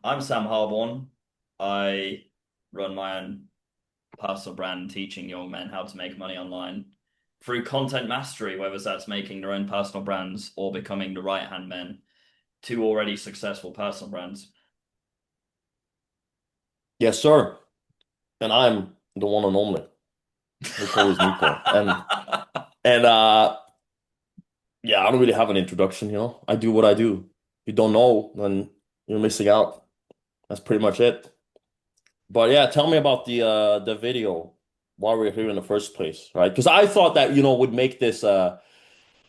I'm Sam Harborne. I run my own personal brand teaching young men how to make money online through content mastery, whether that's making their own personal brands or becoming the right-hand men to already successful personal brands. Yes, sir. And I'm the one and only Notorious Nicco. And yeah, I don't really have an introduction. I do what I do. If you don't know, then you're missing out. That's pretty much it. But yeah, tell me about the video while we're here in the first place, right? Because I thought that, would make this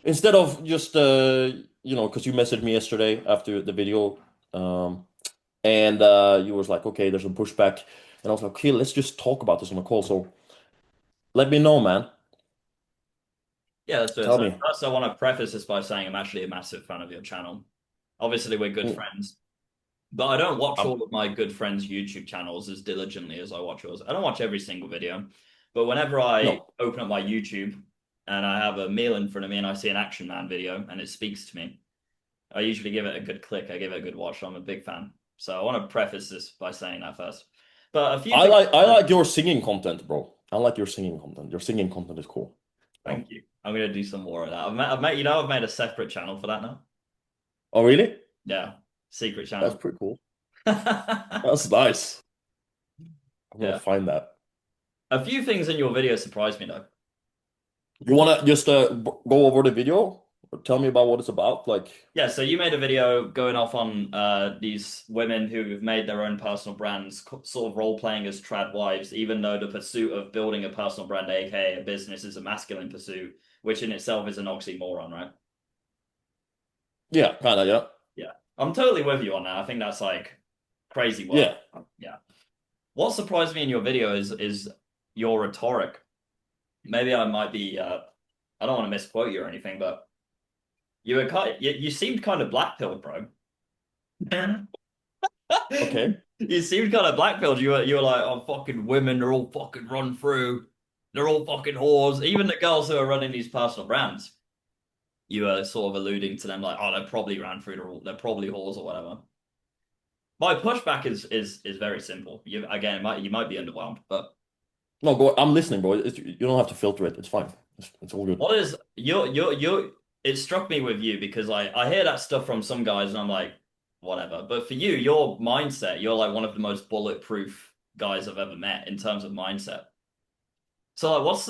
instead of just because you messaged me yesterday after the video, and you was like, okay, there's some pushback. And I was like, okay, let's just talk about this on the call. So let me know, man. Yeah, let's do it. Tell So me. first, I want to preface this by saying I'm actually a massive fan of your channel. Obviously, we're good Mm, friends, but I don't watch I'm, all of my good friends' YouTube channels as diligently as I watch yours. I don't watch every single video, but whenever I no. open up my YouTube and I have a meal in front of me and I see an Action Man video and it speaks to me, I usually give it a good click. I give it a good watch. I'm a big fan. So I want to preface this by saying that first. But a few I things. like I like your singing content, bro. I like your singing content. Your singing content is cool. Oh, Thank you. I'm gonna do some more of that. I've made a separate channel for that now. oh really? Yeah, secret That's channel. pretty cool. That's nice. I'm gonna Yeah. find that. A few things in your video surprised me though. You wanna just go over the video or tell me about what it's about? Like, Yeah, so you made a video going off on these women who have made their own personal brands, sort of role playing as trad wives, even though the pursuit of building a personal brand, aka a business, is a masculine pursuit, which in itself is an oxymoron, right? yeah, kind of, yeah, Yeah, I'm totally with you on that. I think that's like crazy work. yeah. Yeah. What surprised me in your video is your rhetoric. Maybe I might be I don't want to misquote you or anything, but you seemed kind of black pilled, bro. Okay. You seemed kind of black pilled. You were like, oh fucking women, they're all fucking run through. They're all fucking whores. Even the girls who are running these personal brands, you were sort of alluding to them like, oh, they're probably ran through, they're probably whores or whatever. My pushback is very simple. You again, you might be underwhelmed, but No, go. I'm listening, bro. You don't have to filter it. It's fine. It's all good. what is your it struck me with you because I hear that stuff from some guys and I'm like, whatever. But for you, your mindset, you're like one of the most bulletproof guys I've ever met in terms of mindset. So like what's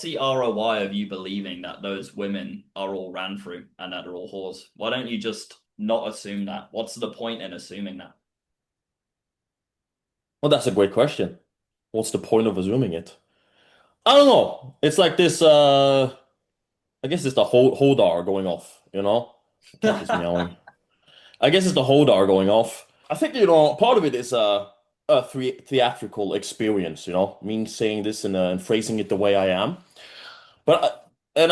the ROI of you believing that those women are all ran through and that they're all whores? Why don't you just not assume that? What's the point in assuming that? Well, that's a great question. What's the point of assuming it? I don't know. It's like this. I guess it's the Hodar going off. Cat is meowing. I guess it's the Hodar going off. I think, part of it is a theatrical experience, me saying this and phrasing it the way I am. But and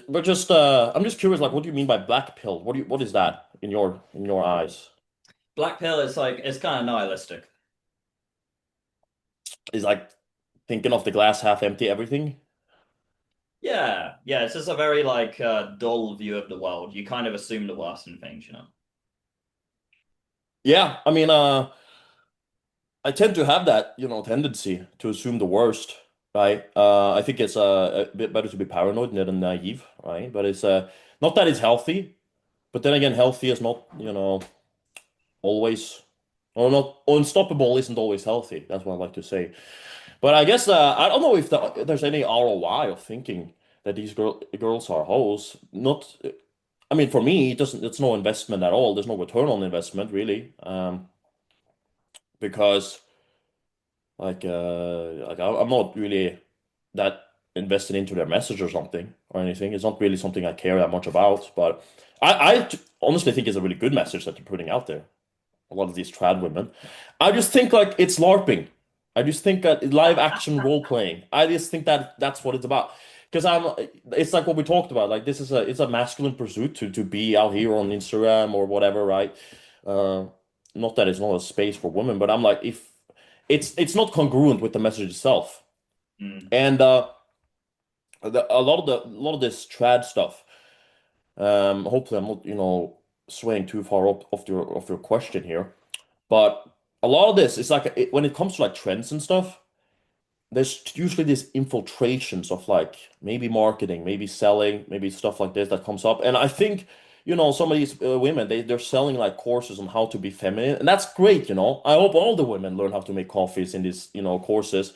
but just I'm just curious, like, what do you mean by black pill? What is that in your eyes? Black pill is like it's kind of nihilistic. Is like thinking of the glass half empty everything? Yeah, yeah, it's just a very like dull view of the world. You kind of assume the worst in things, you know. Yeah, I mean, I tend to have that, tendency to assume the worst, right? I think it's a bit better to be paranoid than naive, right? But it's not that it's healthy, but then again, healthy is not, always, or not unstoppable isn't always healthy. That's what I like to say. But I guess I don't know if there's any ROI of thinking that these girls are hoes. Not, I mean, for me, it doesn't. It's no investment at all. There's no return on investment really, because. I'm not really that invested into their message or something or anything. It's not really something I care that much about. But honestly think it's a really good message that they're putting out there. A lot of these trad women. I just think like it's LARPing. I just think that live action role playing. I just think that that's what it's about. Because it's like what we talked about. Like it's a masculine pursuit to be out here on Instagram or whatever, right? Uh, Not that it's not a space for women, but I'm like, if it's not congruent with the message itself. Mm. And a lot of this trad stuff. Hopefully, I'm not swaying too far up of your question here. But a lot of this is like when it comes to like trends and stuff, there's usually these infiltrations of like maybe marketing, maybe selling, maybe stuff like this that comes up. And I think, some of these women, they're selling like courses on how to be feminine, and that's great. I hope all the women learn how to make coffees in these, courses.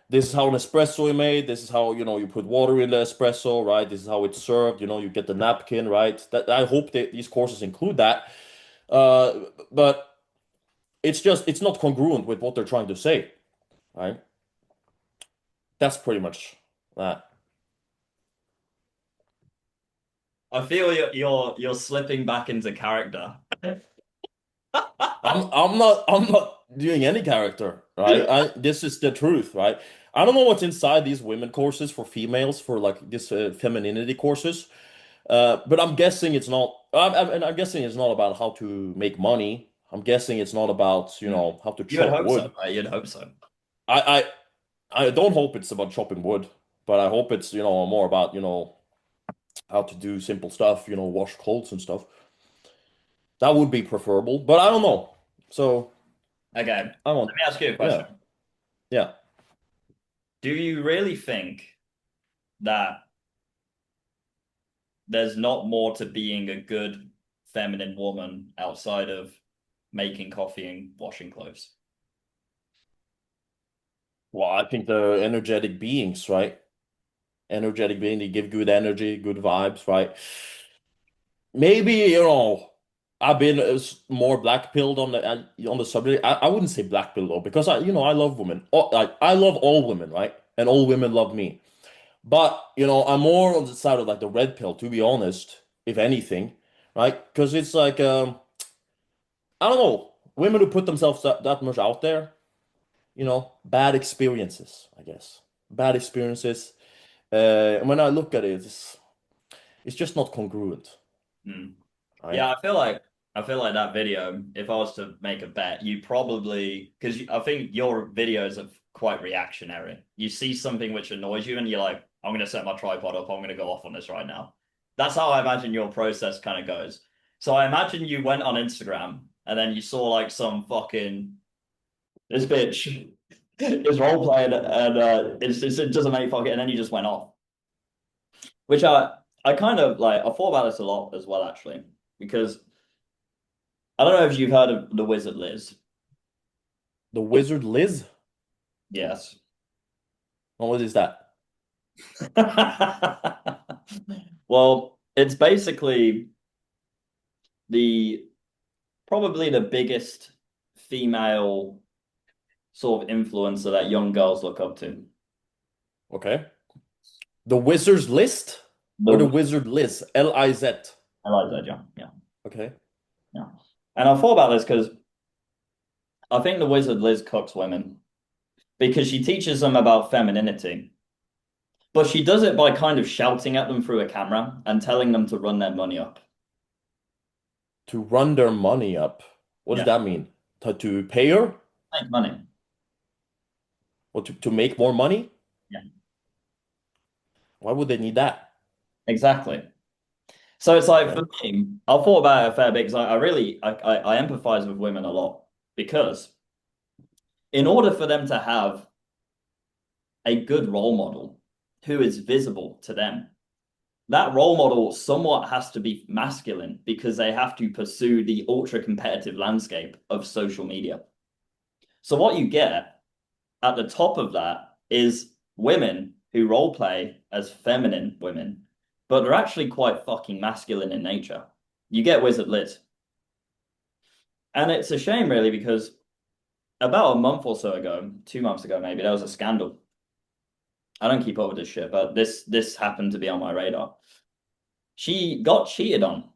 This is how an espresso is made. This is how, you put water in the espresso, right? This is how it's served. You get the napkin, right? That I hope that these courses include that. But it's not congruent with what they're trying to say, right? That's pretty much that. I feel you're slipping back into character. I'm not doing any character, right? This is the truth, right? I don't know what's inside these women courses for females for like this femininity courses. But I'm guessing it's not. I'm guessing it's not about how to make money. I'm guessing it's not about, how to You would chop hope so, wood. right? You'd hope so. I I don't hope it's about chopping wood, but I hope it's, more about, how to do simple stuff, wash clothes and stuff. That would be preferable, but I don't know. So Okay, I let want, me ask you a yeah, question. yeah. Do you really think that there's not more to being a good feminine woman outside of making coffee and washing clothes? Well, I think the energetic beings, right? Energetic being, they give good energy, good vibes, right? Maybe, I've been more black pilled on the subject. I wouldn't say black pill though, because I love women. I love all women, right? And all women love me. But, I'm more on the side of like the red pill, to be honest, if anything, right? Because it's like, I don't know, women who put themselves that much out there, bad experiences, I guess. Bad experiences. And when I look at it, it's just not congruent, Hmm. right? Yeah, I feel like that video, if I was to make a bet, you probably because I think your videos are quite reactionary. You see something which annoys you and you're like, I'm gonna set my tripod up, I'm gonna go off on this right now. That's how I imagine your process kind of goes. So I imagine you went on Instagram and then you saw like some fucking this bitch is role playing and it doesn't make fucking and then you just went off. Which I kind of like I thought about this a lot as well actually, because I don't know if you've heard of the Wizard Liz. The Wizard Liz? Yes. What is that? Well, it's basically the probably the biggest female sort of influencer that young girls look up to. Okay. The Wizard's List or the The Wizard Liz? Liz. I like that, John. Yeah, Okay. yeah. And I thought about this because I think the Wizard Liz cooks women because she teaches them about femininity, but she does it by kind of shouting at them through a camera and telling them to run their money up. To run their money up. What does Yeah, that mean? To pay her? make money. Or to make more money? Yeah, Why would they need that? exactly. So it's like for Okay. me, I've thought about it a fair bit because I really I empathize with women a lot because in order for them to have a good role model who is visible to them, that role model somewhat has to be masculine because they have to pursue the ultra competitive landscape of social media. So what you get at the top of that is women who role play as feminine women, but they're actually quite fucking masculine in nature. You get Wizard Liz. And it's a shame, really, because about a month or so ago, 2 months ago, maybe, there was a scandal. I don't keep up with this shit, but this happened to be on my radar. She got cheated on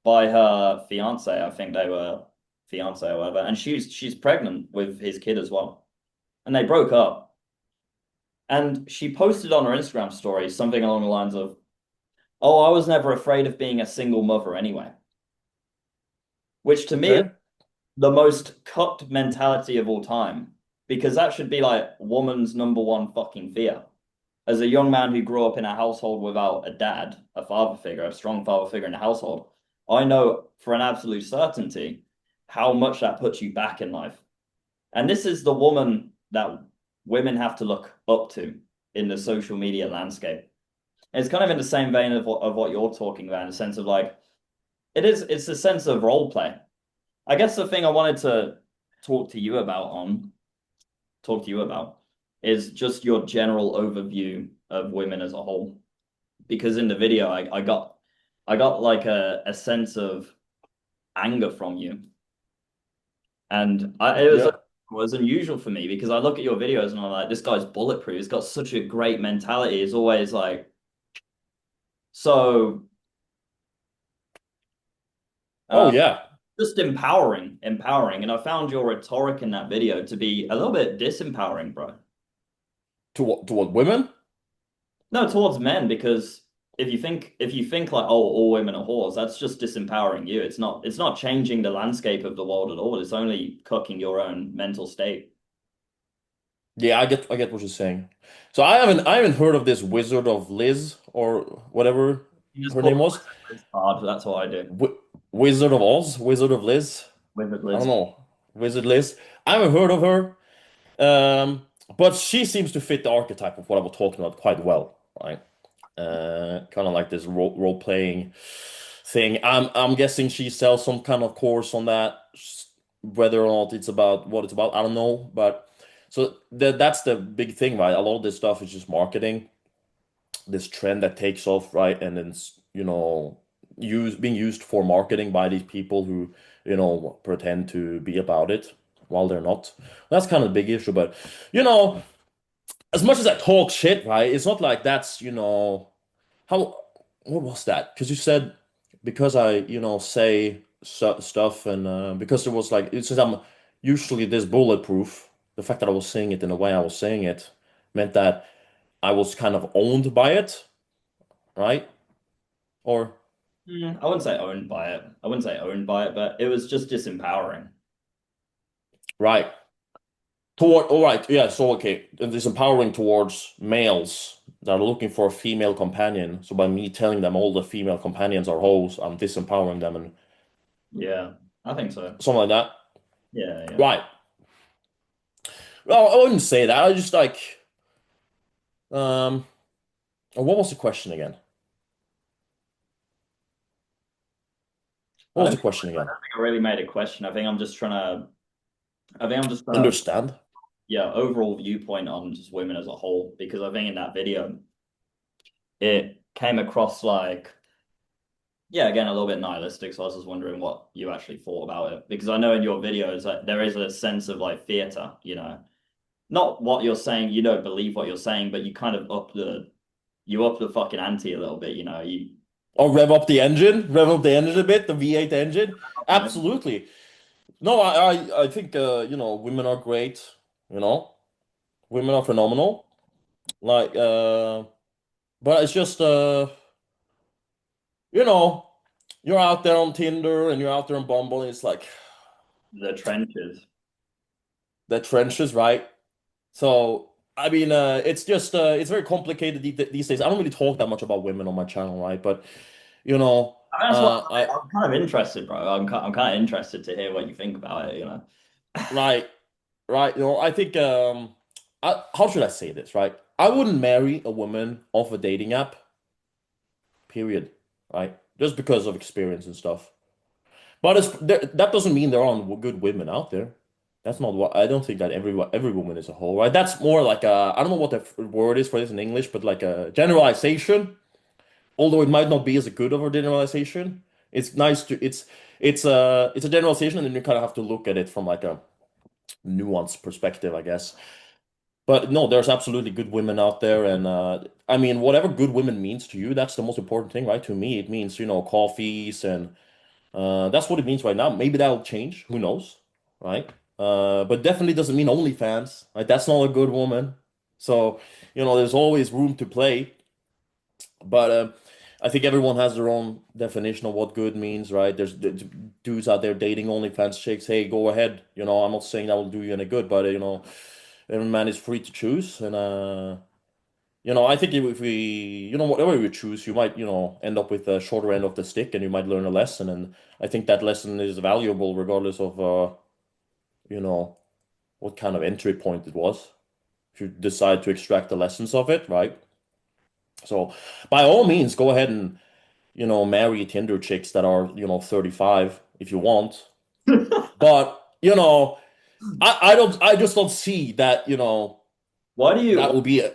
by her fiance. I think they were fiance or whatever, and she's pregnant with his kid as well. And they broke up. And she posted on her Instagram story something along the lines of, "Oh, I was never afraid of being a single mother anyway." Which to me is Okay. the most cucked mentality of all time, because that should be like woman's number one fucking fear. As a young man who grew up in a household without a dad, a father figure, a strong father figure in the household, I know for an absolute certainty how much that puts you back in life. And this is the woman that women have to look up to in the social media landscape. It's kind of in the same vein of what you're talking about, in the sense of like it's a sense of role play. I guess the thing I wanted to talk to you about on talk to you about is just your general overview of women as a whole. Because in the video I got like a sense of anger from you. And Yeah. it was unusual for me because I look at your videos and I'm like, this guy's bulletproof. He's got such a great mentality. He's always like so Oh uh, yeah. just empowering. And I found your rhetoric in that video to be a little bit disempowering, bro. To what women? No, towards men, because if you think like, oh, all women are whores, that's just disempowering you. It's not changing the landscape of the world at all. It's only cooking your own mental state. Yeah, I get what you're saying. So I haven't heard of this Wizard of Liz or whatever You just her call name was. it Liz hard, that's what I do. W Wizard of Oz, Wizard of Liz. With I don't Liz. know. Wizard Liz. I haven't heard of her. But she seems to fit the archetype of what I was talking about quite well, right? Kind of like this role playing thing. I'm guessing she sells some kind of course on that. Whether or not it's about what it's about, I don't know. But so that's the big thing, right? A lot of this stuff is just marketing, this trend that takes off, right? And then being used for marketing by these people who pretend to be about it while they're not. That's kind of the big issue. But you know, as much as I talk shit, right? It's not like that's how what was that? Because you said because I say stuff and because it was like since I'm usually this bulletproof, the fact that I was saying it in the way I was saying it meant that I was kind of owned by it, right? Or I wouldn't say owned by it. I wouldn't say owned by it, but it was just disempowering. right. Toward, all right, yeah, so okay, it's empowering towards males that are looking for a female companion. So by me telling them all the female companions are hoes, I'm disempowering them and Yeah, I think so. something like that. Yeah, yeah. Right. Well, I wouldn't say that. I just like, um, what was the question again? What was the question I again? don't think I really made a question. I think I'm just trying to Understand? yeah, overall viewpoint on just women as a whole, because I think in that video it came across like, yeah, again, a little bit nihilistic. So I was just wondering what you actually thought about it. Because I know in your videos like there is a sense of like theater, you know. Not what you're saying, you don't believe what you're saying, but you kind of up the fucking ante a little bit, you know. Or rev up the engine a bit, the V8 engine. Absolutely. No, I think women are great, you know, women are phenomenal. Like, but it's just you know, you're out there on Tinder and you're out there on Bumble, and it's like The trenches. the trenches, right? So I mean, it's just it's very complicated these days. I don't really talk that much about women on my channel, right? But you know, I mean, that's what I I'm kind of interested, bro. I'm kind of interested to hear what you think about it, you know. right, right. I think how should I say this, right? I wouldn't marry a woman off a dating app, period, right? Just because of experience and stuff. But that doesn't mean there aren't good women out there. That's not what I don't think that every woman is a whole, right? That's more like I don't know what the word is for this in English, but like a generalization. Although it might not be as good of a generalization, it's nice to it's a generalization, and then you kind of have to look at it from like a nuanced perspective, I guess. But no, there's absolutely good women out there, and I mean, whatever good women means to you, that's the most important thing, right? To me, it means coffees and that's what it means right now. Maybe that'll change. Who knows, right? But definitely doesn't mean OnlyFans. Right? That's not a good woman. So, there's always room to play. But I think everyone has their own definition of what good means, right? There's dudes out there dating OnlyFans chicks. Hey, go ahead. I'm not saying that will do you any good, but every man is free to choose, and I think if we, whatever we choose, you might, end up with a shorter end of the stick and you might learn a lesson. And I think that lesson is valuable regardless of, you know, what kind of entry point it was. If you decide to extract the lessons of it, right? So by all means, go ahead and, marry Tinder chicks that are, 35 if you want. But, I just don't see that, Why do you that will be a,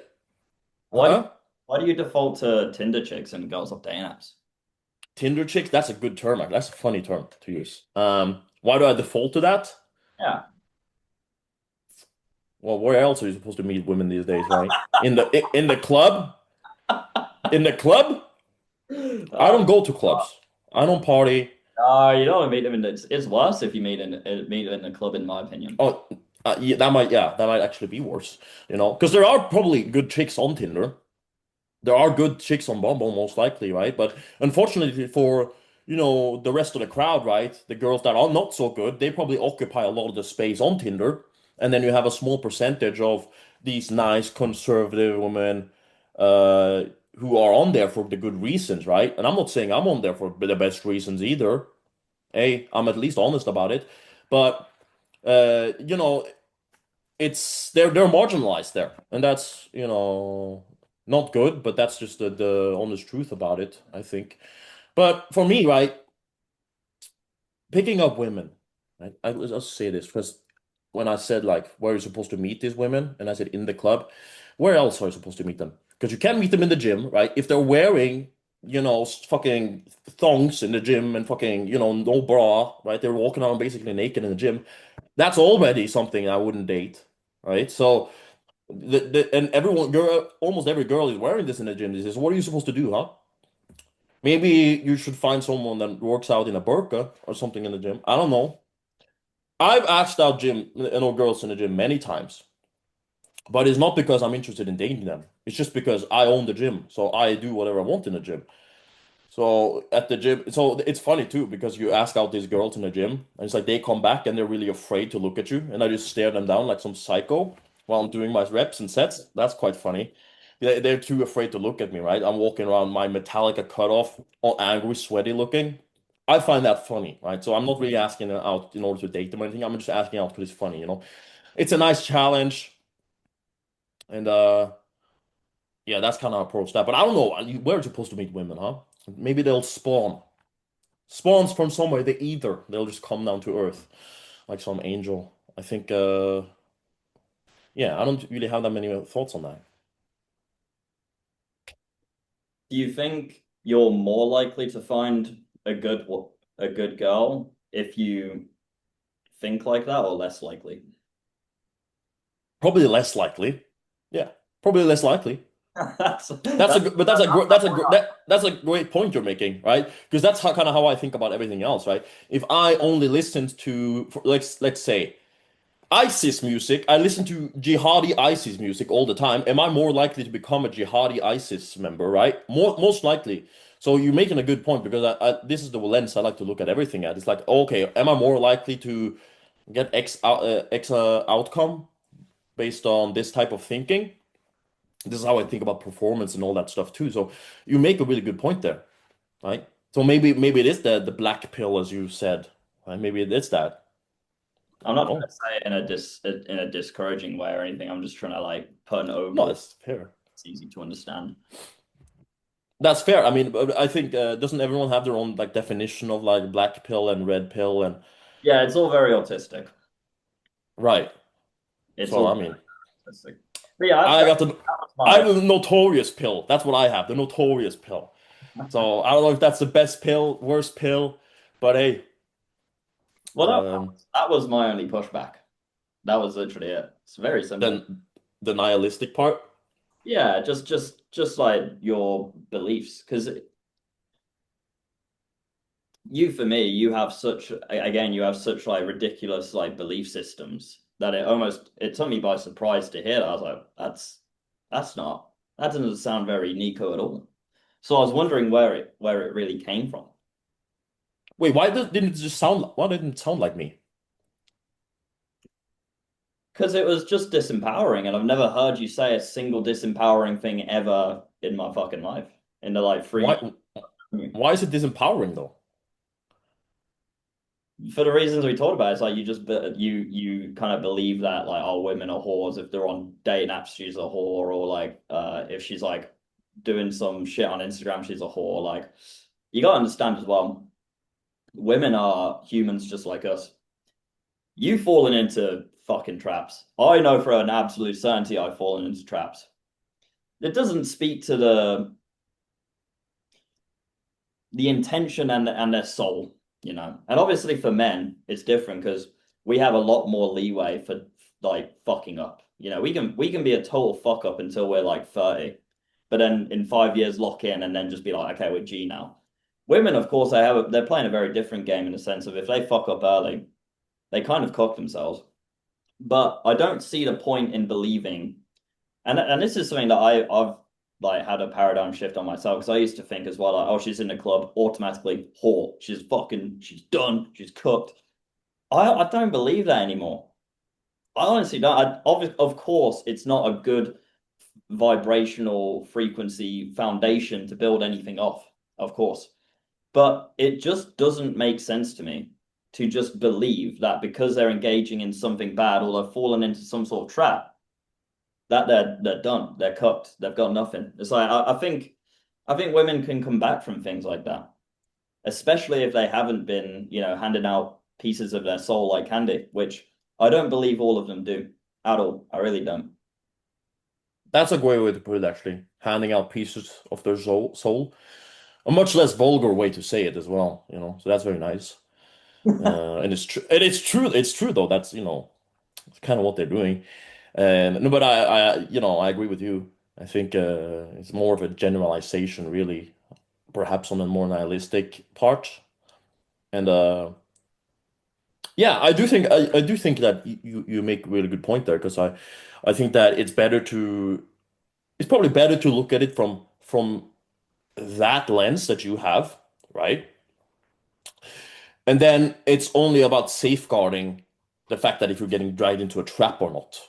why do huh? why do you default to Tinder chicks and girls off dating apps? Tinder chicks, that's a good term. That's a funny term to use. Why do I default to that? Yeah. Well, where else are you supposed to meet women these days, right? In the club? In the club? I Uh, don't go to clubs. I don't party. you don't want to meet them in it's worse if you meet them in a club, in my opinion. Oh, yeah, that might actually be worse, because there are probably good chicks on Tinder. There are good chicks on Bumble, most likely, right? But unfortunately for, the rest of the crowd, right? The girls that are not so good, they probably occupy a lot of the space on Tinder. And then you have a small percentage of these nice conservative women uh, who are on there for the good reasons, right? And I'm not saying I'm on there for the best reasons either. Hey, I'm at least honest about it. But uh, you know, it's they're marginalized there, and that's not good, but that's just the honest truth about it, I think. But for me, right, picking up women, right, I'll say this because when I said like where are you supposed to meet these women, and I said in the club, where else are you supposed to meet them? Because you can't meet them in the gym, right? If they're wearing fucking thongs in the gym and fucking no bra, right? They're walking around basically naked in the gym. That's already something I wouldn't date, right? So. And almost every girl is wearing this in the gym. This is what are you supposed to do, huh? Maybe you should find someone that works out in a burqa or something in the gym. I don't know. I've asked out girls in the gym many times, but it's not because I'm interested in dating them. It's just because I own the gym, so I do whatever I want in the gym. So at the gym, so it's funny too because you ask out these girls in the gym, and it's like they come back and they're really afraid to look at you, and I just stare them down like some psycho while I'm doing my reps and sets. That's quite funny. They're too afraid to look at me, right? I'm walking around my Metallica cutoff, all angry, sweaty looking. I find that funny, right? So I'm not really asking them out in order to date them or anything. I'm just asking out because it's funny. It's a nice challenge, and yeah, that's kind of approach that. But I don't know. Where are you supposed to meet women, huh? Maybe they'll spawn. Spawns from somewhere, they either they'll just come down to Earth like some angel. I think yeah, I don't really have that many thoughts on that. Do you think you're more likely to find a good girl if you think like that, or less likely? Probably less likely. Yeah, probably less likely. That's a That's good, but that's a great point you're making, right? Because that's how kind of how I think about everything else, right? If I only listened to, let's say, ISIS music, I listen to jihadi ISIS music all the time. Am I more likely to become a jihadi ISIS member, right? Most likely. So you're making a good point because this is the lens I like to look at everything at. It's like, okay, am I more likely to get X outcome based on this type of thinking? This is how I think about performance and all that stuff too. So you make a really good point there, right? So maybe it is the black pill as you said, right? Maybe it is that. I I'm don't not trying to know. say it in a discouraging way or anything. I'm just trying to like put an No, overall. it's fair. It's easy to understand. That's fair. I mean, but I think doesn't everyone have their own like definition of like black pill and red pill and Yeah, it's all very autistic. right. It's So I all mean, very autistic. But yeah, I got the that was I my have the notorious pill. That's what I have, the notorious pill. So I don't know if that's the best pill, worst pill, but hey, well, that was my only pushback. That was literally it. It's very simple. then the nihilistic part. Yeah, just like your beliefs, because for me, you have such again, you have such like ridiculous like belief systems that it took me by surprise to hear that. I was like, that's not that doesn't sound very Nico at all. So I was wondering where it really came from. Wait, why didn't it sound like me? Because it was just disempowering, and I've never heard you say a single disempowering thing ever in my fucking life. In the like three, Why why is it disempowering though? for the reasons we talked about, it's like you just you kind of believe that like oh women are whores if they're on dating apps she's a whore or like if she's like doing some shit on Instagram she's a whore. Like you gotta understand as well, women are humans just like us. You've fallen into fucking traps. I know for an absolute certainty I've fallen into traps. It doesn't speak to the intention and their soul, you know. And obviously for men, it's different because we have a lot more leeway for like fucking up. You know, we can be a total fuck up until we're like 30, but then in 5 years lock in and then just be like, okay, we're G now. Women, of course, they're playing a very different game in the sense of if they fuck up early, they kind of cock themselves. But I don't see the point in believing, and this is something that I've like had a paradigm shift on myself because I used to think as well, like, oh, she's in the club, automatically whore. She's done, she's cooked. I don't believe that anymore. I honestly don't. Of course, it's not a good vibrational frequency foundation to build anything off, of course. But it just doesn't make sense to me to just believe that because they're engaging in something bad or they've fallen into some sort of trap, that they're done. They're cooked. They've got nothing. It's like I think women can come back from things like that, especially if they haven't been, handing out pieces of their soul like candy, which I don't believe all of them do at all. I really don't. That's a great way to put it, actually. Handing out pieces of their soul. A much less vulgar way to say it as well, you know. So that's very nice. And it's true. And it's true. It's true though. That's it's kind of what they're doing. And no, but I agree with you. I think it's more of a generalization, really, perhaps on a more nihilistic part. And yeah, I do think that you make a really good point there because I think that it's probably better to look at it from that lens that you have, right? And then it's only about safeguarding the fact that if you're getting dragged into a trap or not,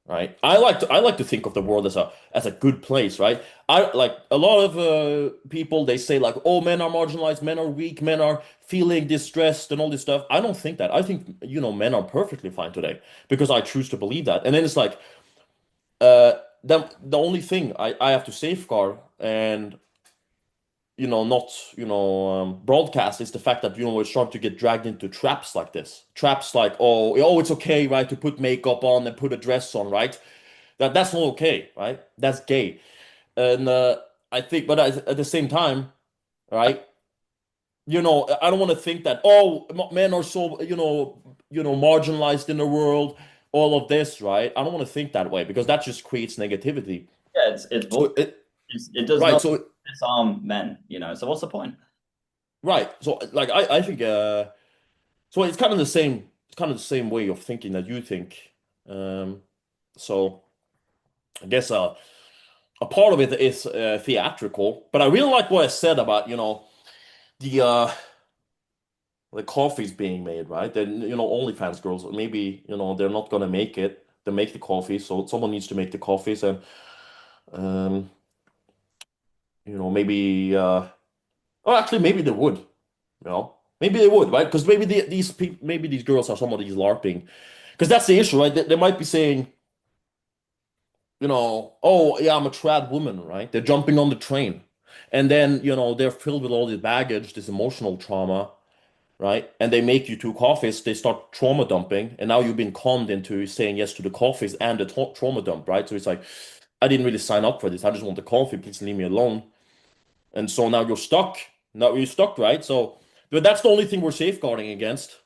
right? I like to think of the world as a good place, right? I like a lot of people they say like, oh, men are marginalized, men are weak, men are feeling distressed and all this stuff. I don't think that. I think men are perfectly fine today because I choose to believe that. And then it's like the only thing I have to safeguard and not broadcast is the fact that we're starting to get dragged into traps like this. Traps like, oh, it's okay, right, to put makeup on and put a dress on, right? That's not okay, right? That's gay. And I think, but at the same time, right? I don't want to think that men are so marginalized in the world, all of this, right? I don't want to think that way because that just creates negativity. Yeah, it's So bullshit. It does right, not so disarm men, So what's the point? right, so like I think so it's kind of the same. It's kind of the same way of thinking that you think. Um, so I guess a part of it is theatrical, but I really like what I said about the the coffees being made, right? Then OnlyFans girls maybe they're not gonna make it. They make the coffee, so someone needs to make the coffees, and um, maybe oh actually maybe they would, maybe they would, right? Because maybe these people, maybe these girls are some of these LARPing, because that's the issue, right? They might be saying. Oh yeah, I'm a trad woman, right? They're jumping on the train. And then, they're filled with all this baggage, this emotional trauma, right? And they make you two coffees, they start trauma dumping, and now you've been conned into saying yes to the coffees and the trauma dump, right? So it's like, I didn't really sign up for this. I just want the coffee, please leave me alone. And so now you're stuck. Now you're stuck, right? So, but that's the only thing we're safeguarding against.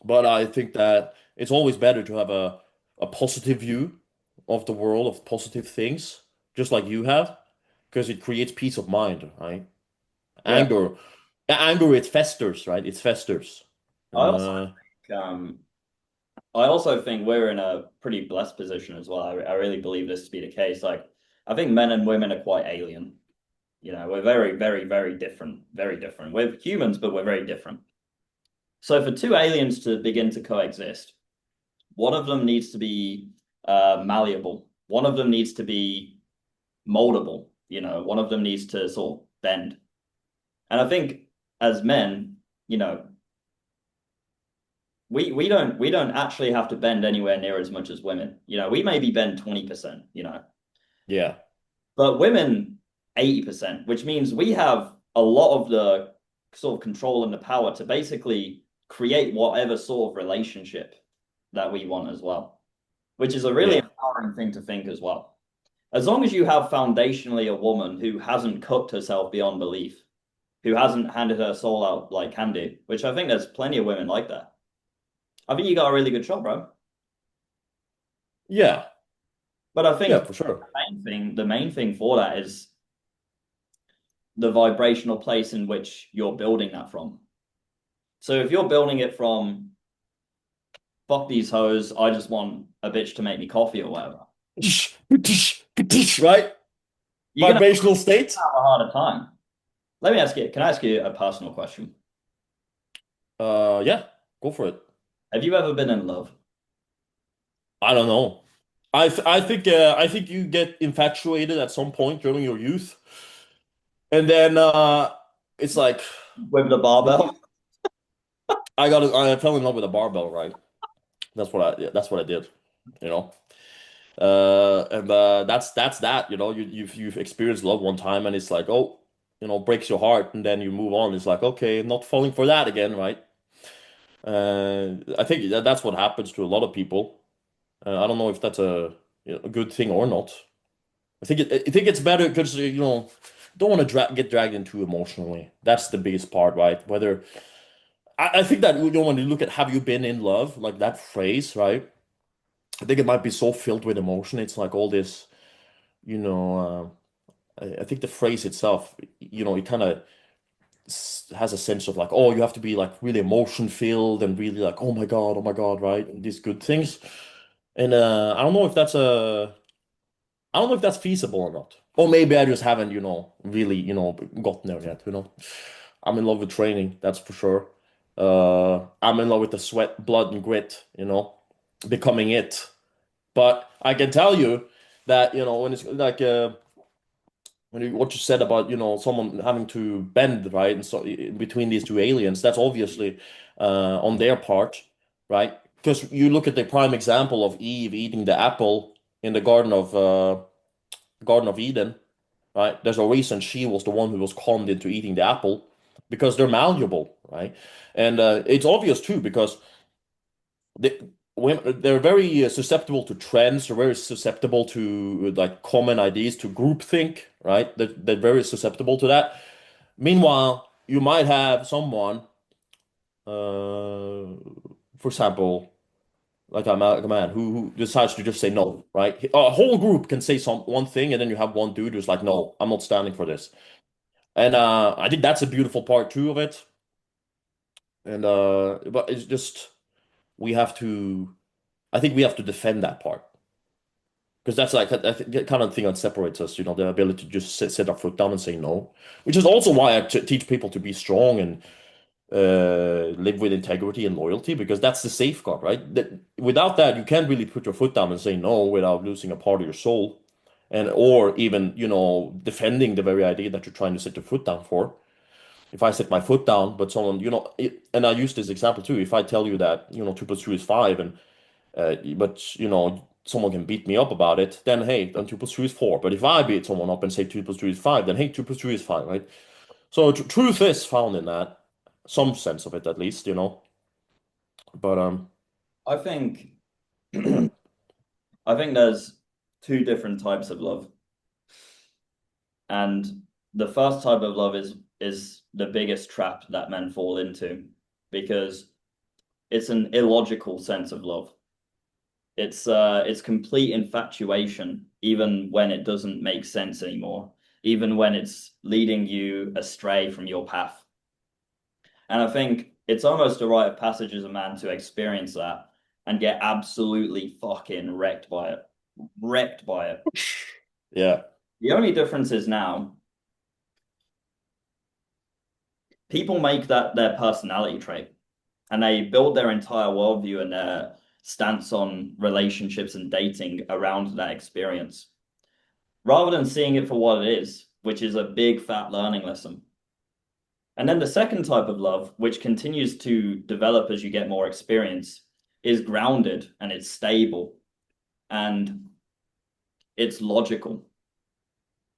But I think that it's always better to have a positive view of the world, of positive things, just like you have, because it creates peace of mind, right? Yeah. Anger, anger, it festers, right? It festers. I also Uh, I also think we're in a pretty blessed position as well. I really believe this to be the case. Like, I think men and women are quite alien. We're very, very, very different. Very different. We're humans, but we're very different. So for two aliens to begin to coexist, one of them needs to be malleable. One of them needs to be moldable. One of them needs to sort of bend. And I think as men, you know, we don't actually have to bend anywhere near as much as women. We maybe bend 20%, Yeah. but women 80%, which means we have a lot of the sort of control and the power to basically create whatever sort of relationship that we want as well, which is a really Yeah. empowering thing to think as well. As long as you have foundationally a woman who hasn't cooked herself beyond belief, who hasn't handed her soul out like candy, which I think there's plenty of women like that. I think you got a really good shot, bro. Yeah. But I Yeah, think for sure. the main thing for that is the vibrational place in which you're building that from. So if you're building it from fuck these hoes, I just want a bitch to make me coffee or whatever, Right? you're gonna Vibrational state. have a harder time. Let me ask you, can I ask you a personal question? Yeah, go for it. Have you ever been in love? I don't know. I think you get infatuated at some point during your youth, and then it's like With the barbell? I fell in love with a barbell, right? That's what I did, you know. And that's that, you've experienced love one time, and it's like, oh, breaks your heart, and then you move on. It's like, okay, not falling for that again, right? I think that's what happens to a lot of people. I don't know if that's a good thing or not. I think it's better because don't want to get dragged into emotionally. That's the biggest part, right? Whether I think that when you look at have you been in love, like that phrase, right? I think it might be so filled with emotion. It's like all this, you know. I think the phrase itself, it kind of has a sense of like, oh, you have to be like really emotion filled and really like, oh my God, right? And these good things. And I don't know if that's feasible or not. Or maybe I just haven't, really, gotten there yet, I'm in love with training, that's for sure. I'm in love with the sweat, blood, and grit, becoming it. But I can tell you that, when it's like what you said about, someone having to bend, right? And so between these two aliens, that's obviously on their part, right? Because you look at the prime example of Eve eating the apple in the Garden of Eden, right? There's a reason she was the one who was conned into eating the apple because they're malleable, right? And it's obvious too because they, they're very susceptible to trends. They're very susceptible to like common ideas, to groupthink, right? They're very susceptible to that. Meanwhile, you might have someone, for example, like a man who decides to just say no, right? A whole group can say one thing, and then you have one dude who's like, no, I'm not standing for this. And I think that's a beautiful part too of it. And but it's just we have to. I think we have to defend that part because that's like I think the kind of thing that separates us. The ability to just set our foot down and say no, which is also why I teach people to be strong and live with integrity and loyalty because that's the safeguard, right? Without that, you can't really put your foot down and say no without losing a part of your soul, and or even defending the very idea that you're trying to set your foot down for. If I set my foot down, but someone, and I use this example too. If I tell you that, 2 plus 2 is 5, and but someone can beat me up about it, then hey, then 2 plus 2 is 4. But if I beat someone up and say 2 plus 2 is 5, then hey, 2 plus 2 is 5, right? So truth is found in that, some sense of it at least, But I think I think there's two different types of love. And the first type of love is the biggest trap that men fall into because it's an illogical sense of love. It's complete infatuation, even when it doesn't make sense anymore, even when it's leading you astray from your path. And I think it's almost a rite of passage as a man to experience that and get absolutely fucking wrecked by it. Wrecked by it. yeah, The only difference is now people make that their personality trait and they build their entire worldview and stance on relationships and dating around that experience, rather than seeing it for what it is, which is a big fat learning lesson. And then the second type of love, which continues to develop as you get more experience, is grounded and it's stable and it's logical.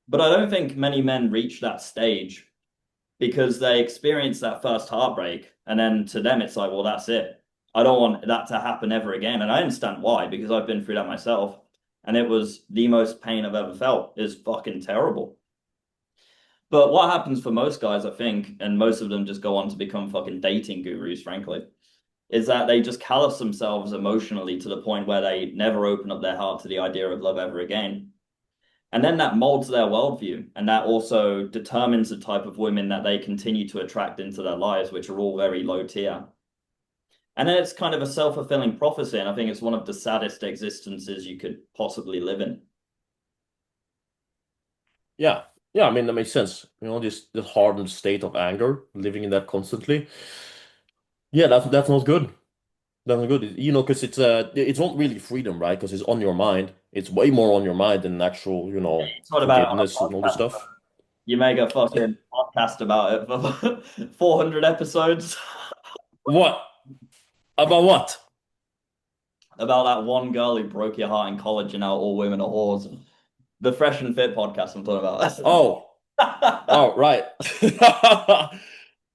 But I don't think many men reach that stage because they experience that first heartbreak. And then to them, it's like, well, that's it. I don't want that to happen ever again. And I understand why, because I've been through that myself. And it was the most pain I've ever felt. Is fucking terrible. But what happens for most guys, I think, and most of them just go on to become fucking dating gurus, frankly, is that they just callous themselves emotionally to the point where they never open up their heart to the idea of love ever again. And then that molds their worldview. And that also determines the type of women that they continue to attract into their lives, which are all very low tier. And then it's kind of a self-fulfilling prophecy. And I think it's one of the saddest existences you could possibly live in. Yeah. Yeah, I mean that makes sense. This hardened state of anger, living in that constantly. Yeah, that's not good. That's not good. Because it's not really freedom, right? Because it's on your mind. It's way more on your mind than actual, It's not about on forgiveness and all a this podcast. stuff. You make a fucking podcast about it for 400 episodes What? About what? about that one girl who broke your heart in college and now all women are whores. The Fresh and Fit podcast I'm talking Oh, about. oh, right.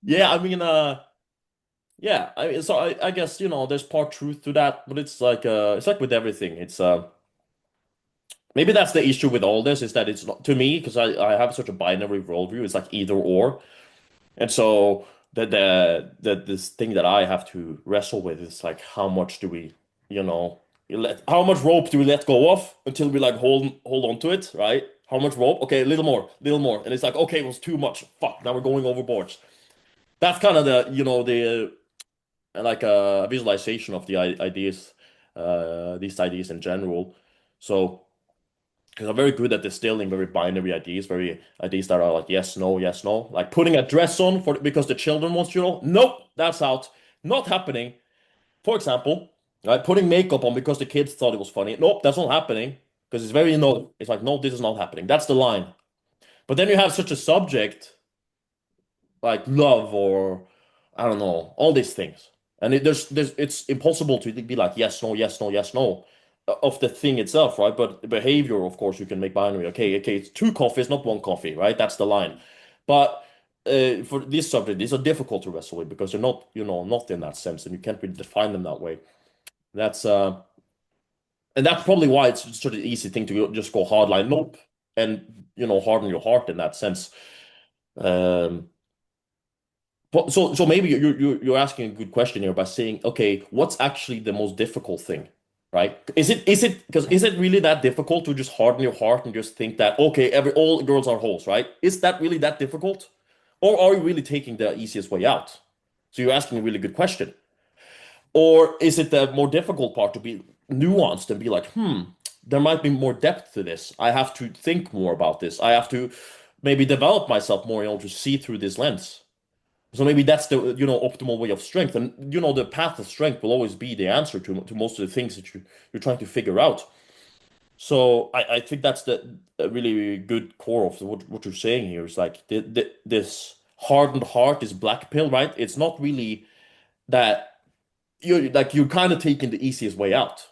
Yeah, I mean, yeah, I mean, so I guess, there's part truth to that, but it's like with everything. Maybe that's the issue with all this is that it's not to me because I have such a binary worldview. It's like either or. And so this thing that I have to wrestle with is like how much do we, how much rope do we let go of until we like hold on to it, right? How much rope? Okay, a little more. And it's like, okay, it was too much. Fuck, now we're going overboard. That's kind of the like a visualization of the ideas, these ideas in general. So because I'm very good at distilling very binary ideas, very ideas that are like yes, no, yes, no. Like putting a dress on for because the children wants you to. Nope, that's out. Not happening. For example, right, putting makeup on because the kids thought it was funny. Nope, that's not happening. Because it's very no. It's like no, this is not happening. That's the line. But then you have such a subject like love or I don't know, all these things. And there's it's impossible to be like yes, no, yes, no, yes, no of the thing itself, right? But behavior, of course, you can make binary. Okay, it's two coffees, not one coffee, right? That's the line. But for this subject, these are difficult to wrestle with because they're not, not in that sense, and you can't really define them that way. That's and that's probably why it's such an easy thing to just go hardline, nope, and harden your heart in that sense. Um, so maybe you're asking a good question here by saying, okay, what's actually the most difficult thing, right? Is it really that difficult to just harden your heart and just think that okay, all girls are hoes, right? Is that really that difficult, or are you really taking the easiest way out? So you're asking a really good question, or is it the more difficult part to be nuanced and be like, there might be more depth to this. I have to think more about this. I have to maybe develop myself more in order to see through this lens. So maybe that's the optimal way of strength, and the path of strength will always be the answer to most of the things that you're trying to figure out. So I think that's the a really good core of what you're saying here is like this hardened heart, this black pill, right? It's not really that you're kind of taking the easiest way out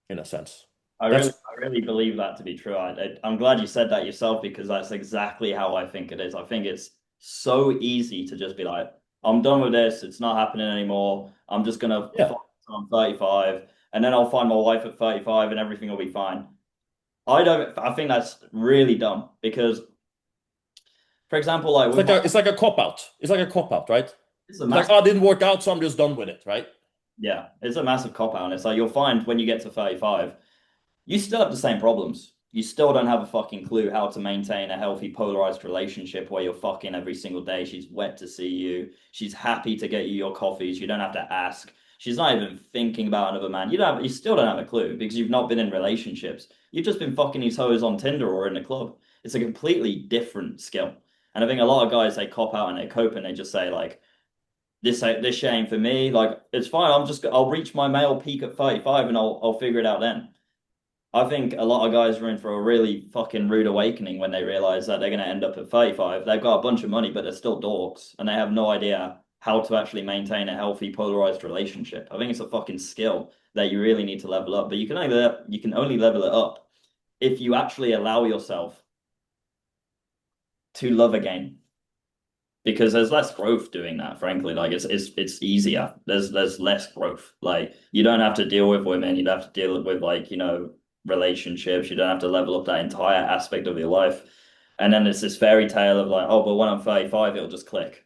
in a sense. That's I really believe that to be true. I'm glad you said that yourself because that's exactly how I think it is. I think it's so easy to just be like, I'm done with this. It's not happening anymore. I'm just gonna yeah. fuck until I'm 35, and then I'll find my wife at 35, and everything will be fine. I don't. I think that's really dumb because, for example, like with my, It's like a cop out. It's like a cop out, right? it's a It's like, massive, oh, it didn't work out, so I'm just done with it, right? yeah, it's a massive cop out. And it's like you'll find when you get to 35. You still have the same problems. You still don't have a fucking clue how to maintain a healthy polarized relationship where you're fucking every single day. She's wet to see you. She's happy to get you your coffees. You don't have to ask. She's not even thinking about another man. You still don't have a clue because you've not been in relationships. You've just been fucking these hoes on Tinder or in a club. It's a completely different skill. And I think a lot of guys they cop out and they cope and they just say like, this shit ain't for me. Like it's fine. I'll reach my male peak at 35 and I'll figure it out then. I think a lot of guys are in for a really fucking rude awakening when they realize that they're going to end up at 35. They've got a bunch of money, but they're still dorks, and they have no idea how to actually maintain a healthy polarized relationship. I think it's a fucking skill that you really need to level up, but you can only level it up if you actually allow yourself to love again. Because there's less growth doing that, frankly. Like it's easier. There's less growth. Like you don't have to deal with women. You don't have to deal with like, relationships. You don't have to level up that entire aspect of your life. And then it's this fairy tale of like, oh, but when I'm 35, it'll just click.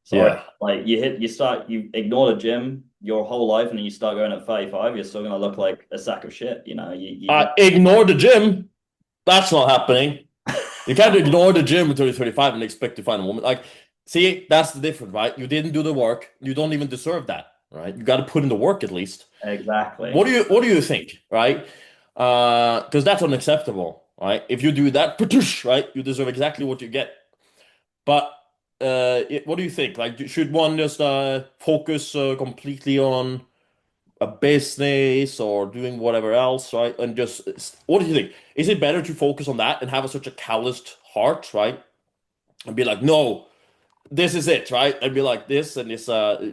Sorry. Yeah. Like you ignore the gym your whole life and then you start going at 35, you're still gonna look like a sack of shit. You I ignore the gym. That's not happening. You can't ignore the gym until you're 35 and expect to find a woman. Like, see, that's the difference, right? You didn't do the work. You don't even deserve that, right? You got to put in the work at least. exactly. What do you think, right? Because that's unacceptable, right? If you do that, right, you deserve exactly what you get. But what do you think? Like, should one just focus completely on a business or doing whatever else, right? And just what do you think? Is it better to focus on that and have such a calloused heart, right? And be like, no, this is it, right? And be like this, and it's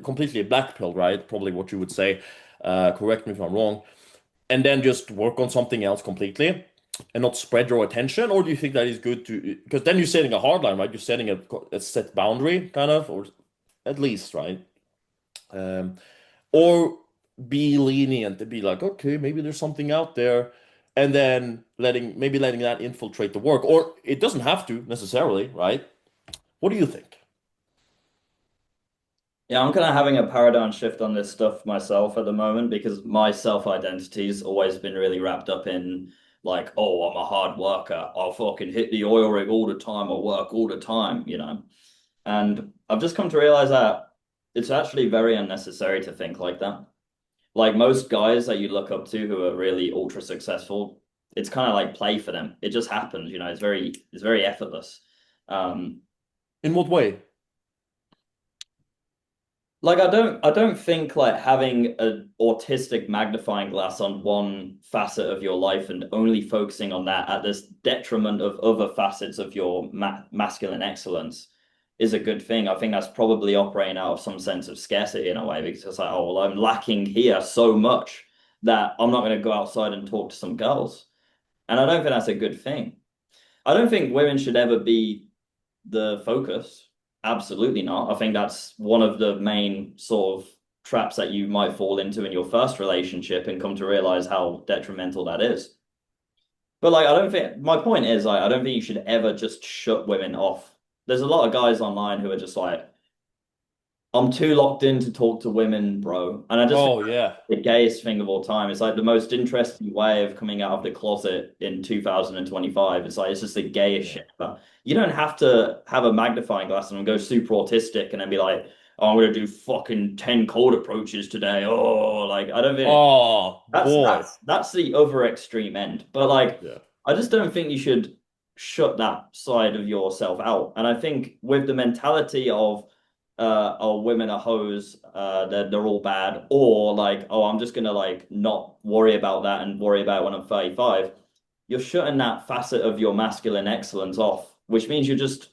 completely a black pill, right? Probably what you would say. Correct me if I'm wrong. And then just work on something else completely and not spread your attention? Or do you think that is good to, because then you're setting a hard line, right? You're setting a set boundary, kind of, or at least, right? Um, or be lenient and be like, okay, maybe there's something out there, and then letting that infiltrate the work, or it doesn't have to necessarily, right? What do you think? Yeah, I'm kind of having a paradigm shift on this stuff myself at the moment because my self-identity's always been really wrapped up in like, oh, I'm a hard worker. I'll fucking hit the oil rig all the time. I'll work all the time. And I've just come to realize that it's actually very unnecessary to think like that. Like most guys that you look up to who are really ultra successful, it's kind of like play for them. It just happens. It's very effortless. Um, In what way? Like I don't think like having an autistic magnifying glass on one facet of your life and only focusing on that at this detriment of other facets of your masculine excellence is a good thing. I think that's probably operating out of some sense of scarcity in a way because it's like, oh well, I'm lacking here so much that I'm not going to go outside and talk to some girls. And I don't think that's a good thing. I don't think women should ever be the focus. Absolutely not. I think that's one of the main sort of traps that you might fall into in your first relationship and come to realize how detrimental that is. But like, I don't think my point is like, I don't think you should ever just shut women off. There's a lot of guys online who are just like, I'm too locked in to talk to women, bro. And I just think Oh yeah. the gayest thing of all time. It's like the most interesting way of coming out of the closet in 2025. It's like it's just the gayest Yeah. shit. But you don't have to have a magnifying glass and go super autistic and then be like, oh, I'm gonna do fucking 10 cold approaches today. Oh, like I don't think Oh that's boy. that's that's the other extreme end. But like Yeah. I just don't think you should shut that side of yourself out. And I think with the mentality of oh, women are hoes, they're all bad, or like, oh, I'm just gonna like not worry about that and worry about it when I'm 35, you're shutting that facet of your masculine excellence off, which means you're just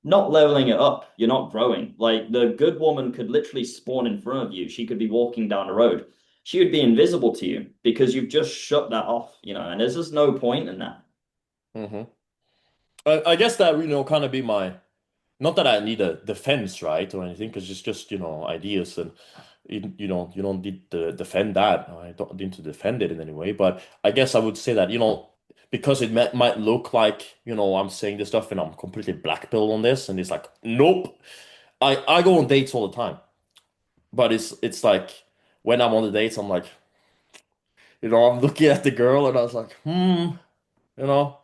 not leveling it up. You're not growing. Like the good woman could literally spawn in front of you. She could be walking down the road. She would be invisible to you because you've just shut that off, and there's just no point in that. hmm I guess that kind of be my, not that I need a defense, right, or anything, because it's just ideas, and you don't need to defend that. I don't need to defend it in any way, but I guess I would say that because it might look like I'm saying this stuff and I'm completely black pill on this, and it's like nope. I go on dates all the time, but it's like when I'm on the dates, I'm like I'm looking at the girl and I was like you know.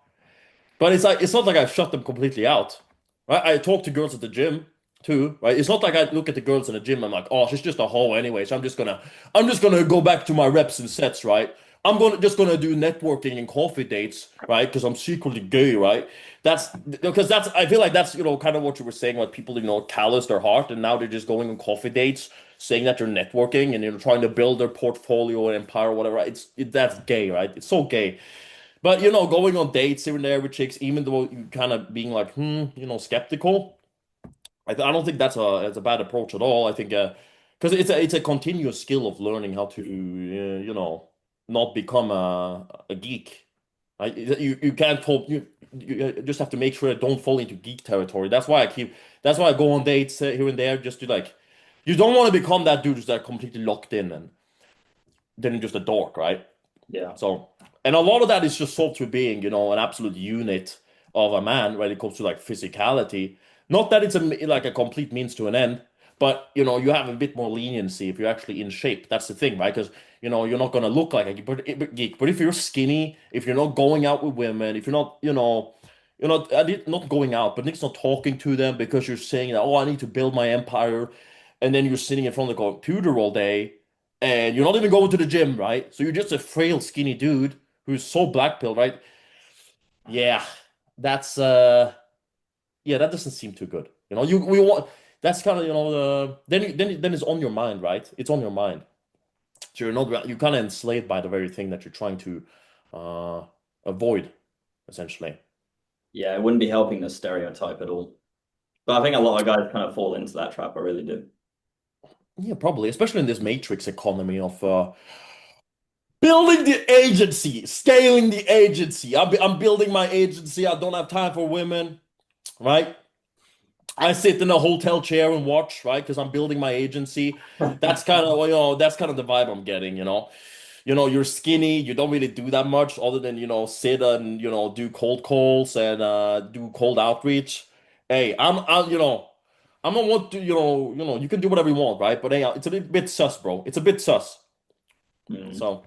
But it's like it's not like I've shut them completely out, right? I talk to girls at the gym too, right? It's not like I look at the girls in the gym. I'm like, oh, she's just a hoe anyway, so I'm just gonna go back to my reps and sets, right? I'm gonna do networking and coffee dates, right? Because I'm secretly gay, right? That's because that's I feel like that's kind of what you were saying, like people callous their heart and now they're just going on coffee dates, saying that they're networking and trying to build their portfolio and empire or whatever. That's gay, right? It's so gay. But going on dates here and there with chicks, even though you kind of being like, skeptical. I don't think that's a bad approach at all. I think because it's a continuous skill of learning how to not become a geek. Right? You can't hope you just have to make sure I don't fall into geek territory. That's why I go on dates here and there just to like you don't want to become that dude who's that completely locked in and then just a dork, right? Yeah. So, and a lot of that is just solved through being, an absolute unit of a man when it comes to like physicality. Not that it's like a complete means to an end, but you have a bit more leniency if you're actually in shape. That's the thing, right? Because you're not gonna look like a geek. But if you're skinny, if you're not going out with women, if you're not, you're not going out, but Nick's not talking to them because you're saying that, oh, I need to build my empire, and then you're sitting in front of the computer all day and you're not even going to the gym, right? So you're just a frail, skinny dude who's so black pilled, right? Yeah, that's yeah, that doesn't seem too good. You we want that's kind of the then it's on your mind, right? It's on your mind. So you're kind of enslaved by the very thing that you're trying to uh avoid, essentially. Yeah, it wouldn't be helping the stereotype at all. But I think a lot of guys kind of fall into that trap. I really do. Yeah, probably, especially in this matrix economy of building the agency, scaling the agency. I'm building my agency. I don't have time for women, right? I sit in a hotel chair and watch, right? Because I'm building my agency. That's kind of the vibe I'm getting, you're skinny, you don't really do that much other than, sit and, do cold calls and do cold outreach. Hey, I'm not want to, you can do whatever you want, right? But hey, it's a bit sus, bro. It's a bit sus. Mm. So,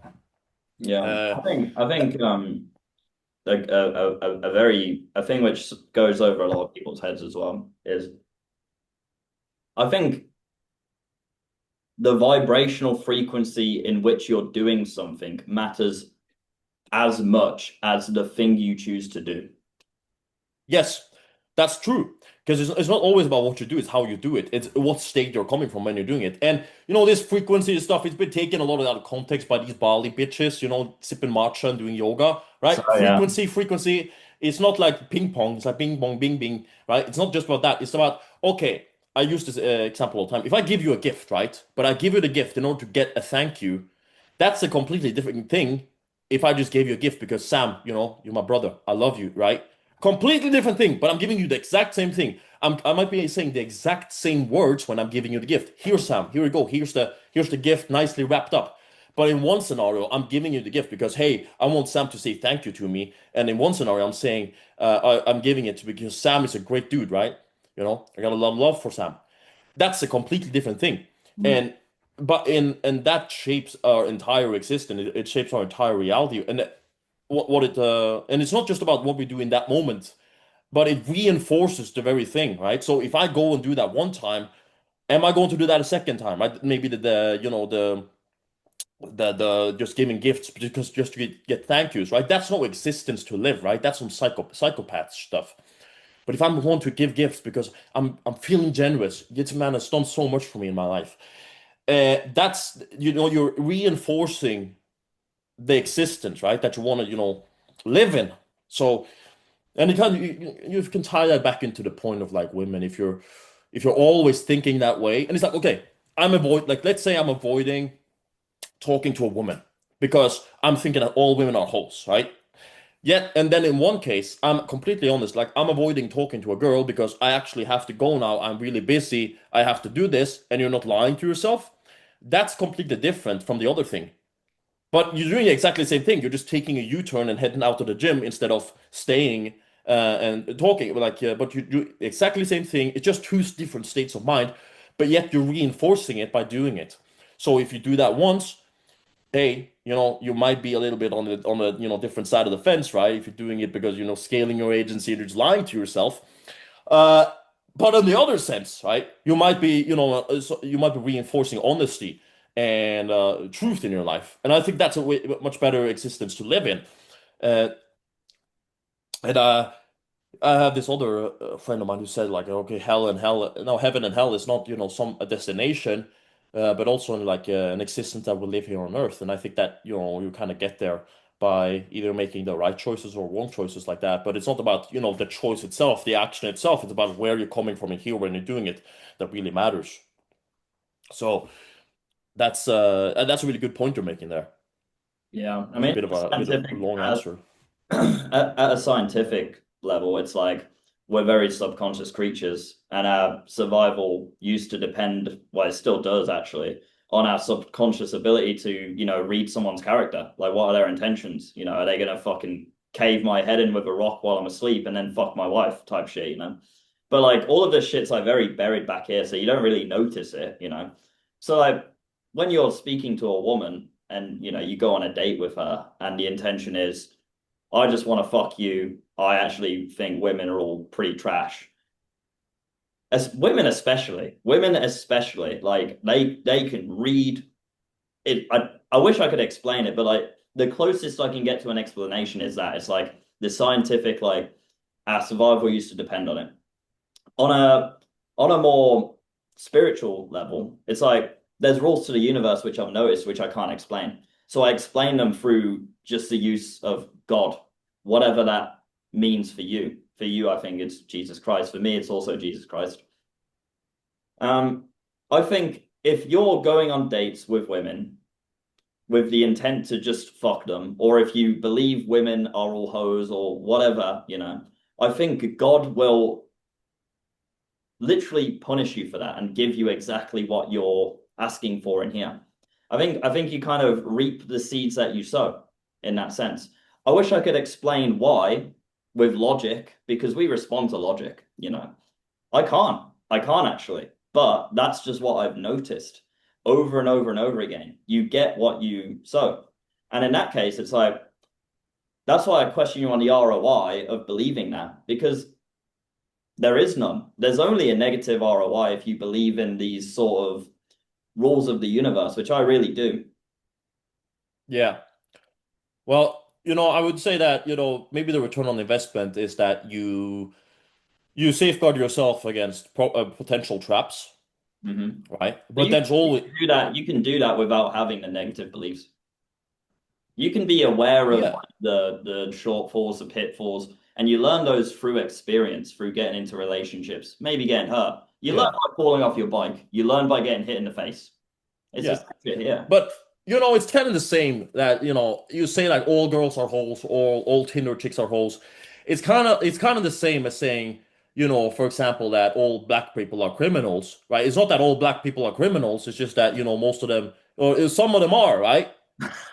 Yeah, uh, I think a thing which goes over a lot of people's heads as well is I think the vibrational frequency in which you're doing something matters as much as the thing you choose to do. yes, that's true. Because it's not always about what you do, it's how you do it. It's what state you're coming from when you're doing it. And this frequency and stuff, it's been taken a lot of out of context by these Bali bitches, sipping matcha and doing yoga, So right? yeah. Frequency. It's not like ping pong, it's like bing bong, bing bing, right? It's not just about that. It's about, okay, I use this example all the time. If I give you a gift, right? But I give you the gift in order to get a thank you, that's a completely different thing if I just gave you a gift because Sam, you're my brother. I love you, right? Completely different thing, but I'm giving you the exact same thing. I might be saying the exact same words when I'm giving you the gift. Here, Sam, here we go. Here's the gift nicely wrapped up. But in one scenario, I'm giving you the gift because, hey, I want Sam to say thank you to me. And in one scenario, I'm saying I'm giving it to because Sam is a great dude, right? I got a lot of love for Sam. That's a completely different thing. Mm. And but in that shapes our entire existence. It shapes our entire reality. And what it and it's not just about what we do in that moment, but it reinforces the very thing, right? So if I go and do that one time, am I going to do that a second time? Right? Maybe the just giving gifts because just to get thank yous, right? That's no existence to live, right? That's some psychopath stuff. But if I'm going to give gifts because I'm feeling generous, this man has done so much for me in my life. That's you're reinforcing the existence, right? That you want to live in. So and it kind of you can tie that back into the point of like women if you're always thinking that way, and it's like okay, let's say I'm avoiding talking to a woman because I'm thinking that all women are hoes, right? Yet, and then in one case, I'm completely honest, like I'm avoiding talking to a girl because I actually have to go now. I'm really busy. I have to do this, and you're not lying to yourself. That's completely different from the other thing. But you're doing exactly the same thing. You're just taking a U-turn and heading out to the gym instead of staying and talking. But you do exactly the same thing. It's just two different states of mind, but yet you're reinforcing it by doing it. So if you do that once, hey, you might be a little bit on the different side of the fence, right? If you're doing it because scaling your agency, you're just lying to yourself. Uh, but in the other sense, right? You might be reinforcing honesty and truth in your life. And I think that's a much better existence to live in. Uh, and I have this other friend of mine who said like, okay, no, heaven and hell is not, some a destination, but also like an existence that will live here on Earth. And I think that, you kind of get there by either making the right choices or wrong choices like that. But it's not about, the choice itself, the action itself. It's about where you're coming from and here when you're doing it that really matters. So that's a really good point you're making there. Yeah, I It's a mean, bit of a scientific long answer. at a scientific level, it's like we're very subconscious creatures, and our survival used to depend, well, it still does actually, on our subconscious ability to, read someone's character. Like, what are their intentions? Are they gonna fucking cave my head in with a rock while I'm asleep and then fuck my wife type shit? But like all of this shit's like very buried back here, so you don't really notice it. So like when you're speaking to a woman and you go on a date with her and the intention is I just want to fuck you. I actually think women are all pretty trash. As women especially, like they can read it. I wish I could explain it, but like the closest I can get to an explanation is that it's like the scientific, like our survival used to depend on it. On a more spiritual level, it's like there's rules to the universe which I've noticed which I can't explain. So I explain them through just the use of God, whatever that means for you. For you, I think it's Jesus Christ. For me, it's also Jesus Christ. Um, I think if you're going on dates with women with the intent to just fuck them, or if you believe women are all hoes or whatever, I think God will literally punish you for that and give you exactly what you're asking for in here. I think you kind of reap the seeds that you sow in that sense. I wish I could explain why with logic because we respond to logic. I can't. I can't actually. But that's just what I've noticed over and over and over again. You get what you sow. And in that case, it's like that's why I question you on the ROI of believing that because there is none. There's only a negative ROI if you believe in these sort of rules of the universe, which I really do. Yeah. Well, I would say that, maybe the return on investment is that you safeguard yourself against potential traps, right? But But there's you always, can do that. You can do that without having the negative beliefs. You can be aware of yeah, like, the shortfalls, the pitfalls, and you learn those through experience, through getting into relationships, maybe getting hurt. You learn yeah, by falling off your bike. You learn by getting hit in the face. It's the yeah. same shit here. But it's kind of the same that, you say like all girls are hoes, or all Tinder chicks are hoes. It's kind of the same as saying, for example, that all black people are criminals, right? It's not that all black people are criminals, it's just that, most of them, or some of them are, right?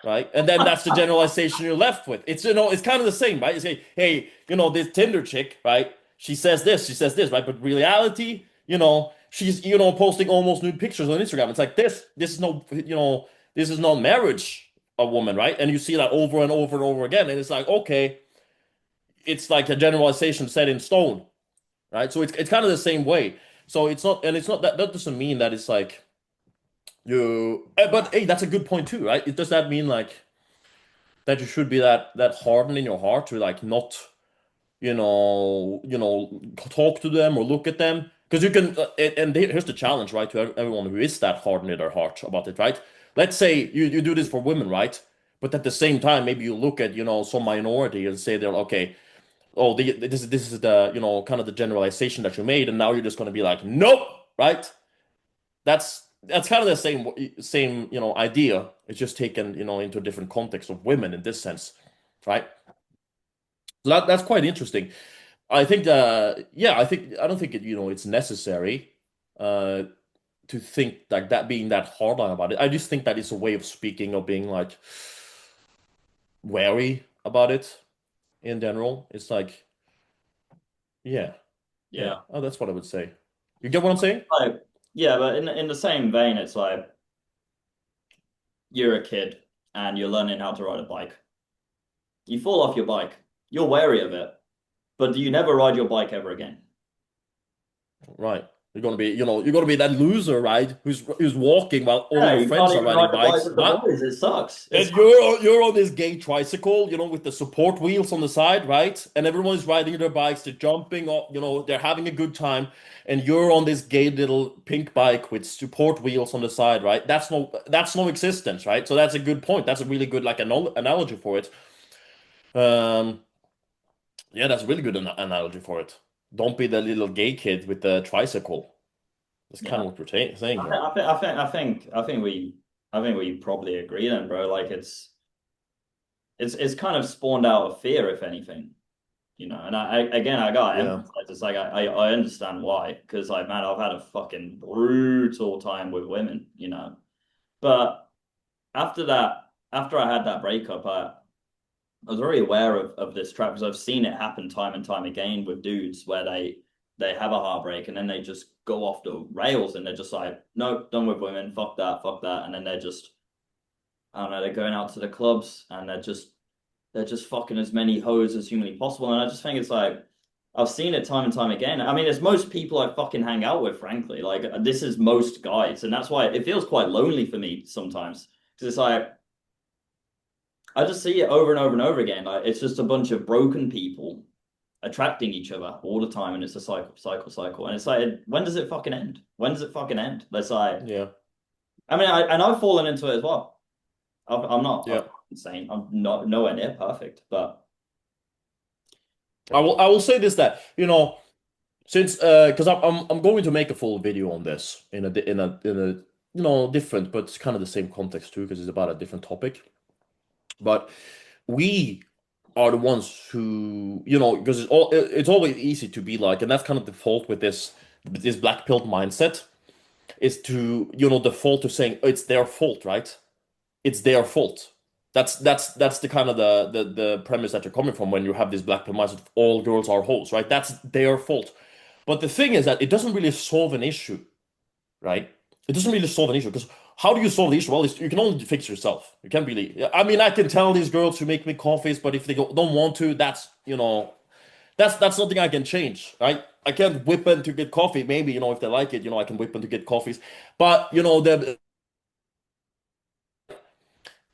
Right? And then that's the generalization you're left with. It's kind of the same, right? You say, hey, this Tinder chick, right? She says this, right? But reality, she's, posting almost nude pictures on Instagram. It's like this is no marriage, a woman, right? And you see that over and over and over again. And it's like, okay, it's like a generalization set in stone, right? So it's kind of the same way. So it's not that doesn't mean that it's like but hey, that's a good point too, right? Does that mean like that you should be that hardened in your heart to like not talk to them or look at them because you can and here's the challenge, right, to everyone who is that hardened in their heart about it, right? Let's say you do this for women, right? But at the same time maybe you look at some minority and say they're okay, oh this is the kind of the generalization that you made, and now you're just going to be like nope, right? That's kind of the same idea. It's just taken into a different context of women in this sense, right? So that's quite interesting. I think yeah, I don't think it's necessary uh to think like that, being that hard on about it. I just think that it's a way of speaking, of being like wary about it in general. It's like yeah, yeah. Yeah. Oh, that's what I would say. You get what I'm saying? Like, yeah, but in the same vein, it's like you're a kid and you're learning how to ride a bike. You fall off your bike. You're wary of it, but do you never ride your bike ever again? Right. You're gonna be that loser, right? Who's walking while all Yeah, your you can't friends are even riding ride the bike bikes. with the What? boys. It sucks. And It's you're on this gay tricycle, with the support wheels on the side, right? And everyone's riding their bikes, they're jumping off, they're having a good time, and you're on this gay little pink bike with support wheels on the side, right? That's no existence, right? So that's a good point. That's a really good like analogy for it. Um, yeah, that's a really good analogy for it. Don't be the little gay kid with the tricycle. That's kind yeah. of what we're saying I here. think, I think, I think, I think, I think we probably agree then, bro. Like it's kind of spawned out of fear, if anything, And again, I gotta Yeah. emphasize, it's like I understand why, because like, man, I've had a fucking brutal time with women, But after that, after I had that breakup, I was very aware of this trap because I've seen it happen time and time again with dudes where they have a heartbreak and then they just go off the rails and they're just like, nope, done with women, fuck that, and then they're just, I don't know, they're going out to the clubs and they're just fucking as many hoes as humanly possible, and I just think it's like I've seen it time and time again. I mean, it's most people I fucking hang out with, frankly. Like this is most guys, and that's why it feels quite lonely for me sometimes because it's like I just see it over and over and over again. Like it's just a bunch of broken people attracting each other all the time, and it's a cycle, cycle, cycle. And it's like, when does it fucking end? When does it fucking end? That's like, Yeah. I mean, and I've fallen into it as well. I'm not Yeah. insane. I'm not nowhere near perfect, but I will say this that, since because I'm going to make a full video on this in a different but kind of the same context too because it's about a different topic. But we are the ones who because it's always easy to be like, and that's kind of the fault with this black pill mindset is to default to saying, "Oh, it's their fault, right? It's their fault." That's the kind of the premise that you're coming from when you have this black pill mindset. All girls are hoes, right? That's their fault. But the thing is that it doesn't really solve an issue, right? It doesn't really solve an issue because how do you solve the issue? Well, you can only fix yourself. You can't really. I mean, I can tell these girls to make me coffees, but if they don't want to, that's something I can change, right? I can't whip them to get coffee. Maybe if they like it, I can whip them to get coffees. But the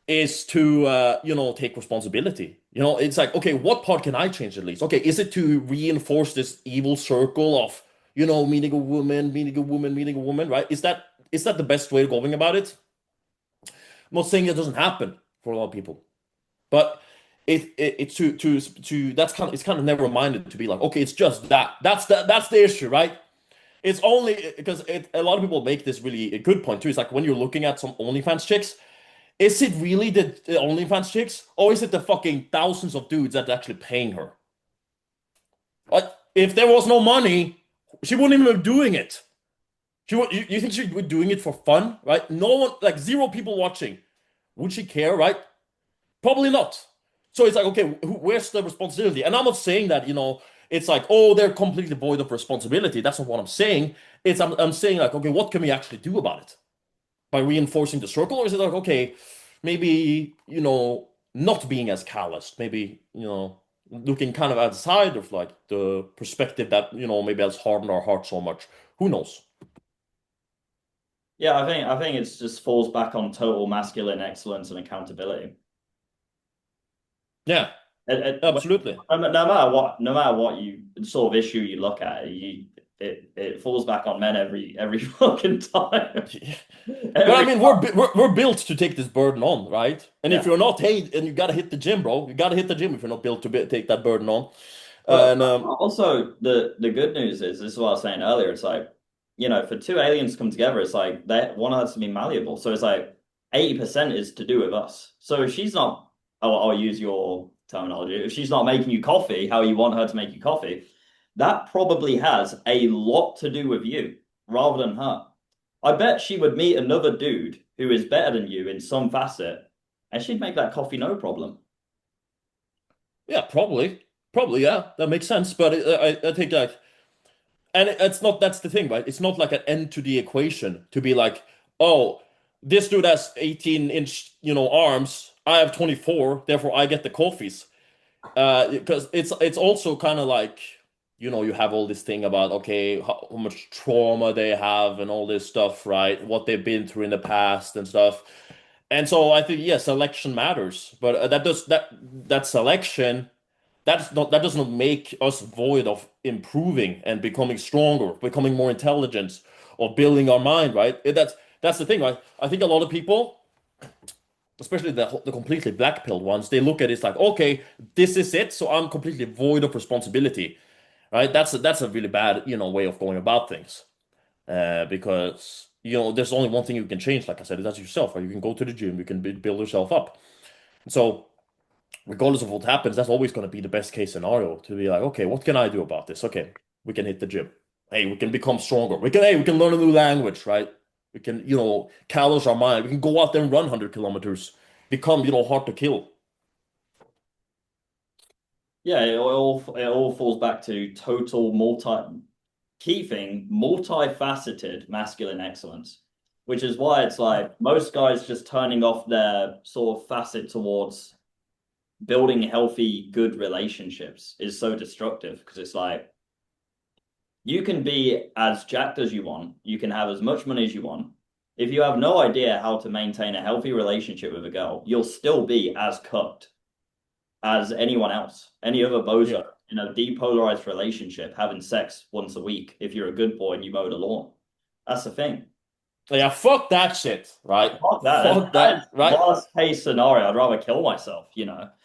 is to take responsibility. It's like, okay, what part can I change at least? Okay, is it to reinforce this evil circle of meeting a woman, meeting a woman, meeting a woman, right? Is that the best way of going about it? I'm not saying it doesn't happen for a lot of people, but it's to it's kind of never minded to be like, okay, it's just that's the issue, right? It's only because a lot of people make this really a good point too. It's like when you're looking at some OnlyFans chicks, is it really the OnlyFans chicks, or is it the fucking thousands of dudes that are actually paying her? Like, if there was no money, she wouldn't even be doing it. You think she'd be doing it for fun, right? No one, like zero people watching. Would she care, right? Probably not. So it's like, okay, where's the responsibility? And I'm not saying that, it's like, oh, they're completely void of responsibility. That's not what I'm saying. I'm saying like, okay, what can we actually do about it? By reinforcing the circle, or is it like, okay, maybe, not being as callous, maybe, looking kind of outside of like the perspective that, maybe has hardened our heart so much. Who knows? yeah, I think it's just falls back on total masculine excellence and accountability. Yeah, absolutely. No matter what you sort of issue you look at, it falls back on men every fucking time. But I Every mean, we're built to take this burden on, right? And if Yeah. you're not, hey, and you gotta hit the gym, bro. You gotta hit the gym if you're not built to take that burden on. But And also the good news is this is what I was saying earlier. It's like, for two aliens to come together, it's like that one has to be malleable. So it's like 80% is to do with us. So if she's not, I'll use your terminology, if she's not making you coffee how you want her to make you coffee, that probably has a lot to do with you rather than her. I bet she would meet another dude who is better than you in some facet, and she'd make that coffee no problem. yeah, probably, yeah, that makes sense. But I think like, and it's not. That's the thing, right? It's not like an end to the equation to be like, oh, this dude has 18-inch, arms. I have 24, therefore I get the coffees. Because it's also kind of like. you have all this thing about, okay, how much trauma they have and all this stuff, right? What they've been through in the past and stuff. And so I think, yes, selection matters, but that selection, that does not make us void of improving and becoming stronger, becoming more intelligent, or building our mind, right? That's the thing, right? I think a lot of people, especially the completely black pilled ones, they look at it as like, okay, this is it, so I'm completely void of responsibility, right? That's a really bad, way of going about things. Because there's only one thing you can change, like I said, that's yourself, right? You can go to the gym, you can build yourself up. So regardless of what happens, that's always going to be the best case scenario to be like, okay, what can I do about this? Okay, we can hit the gym. Hey, we can become stronger. We can learn a new language, right? We can, callous our mind. We can go out there and run 100 kilometers, become, hard to kill. Yeah, it all falls back to total key thing, multifaceted masculine excellence, which is why it's like most guys just turning off their sort of facet towards building healthy, good relationships is so destructive because it's like you can be as jacked as you want, you can have as much money as you want. If you have no idea how to maintain a healthy relationship with a girl, you'll still be as cooked as anyone else, any other Yeah. bozo in a depolarized relationship, having sex once a week if you're a good boy and you mow the lawn. That's the thing. Yeah, fuck that shit, right? Fuck that. Fuck That is that, right? worst case scenario. I'd rather kill myself.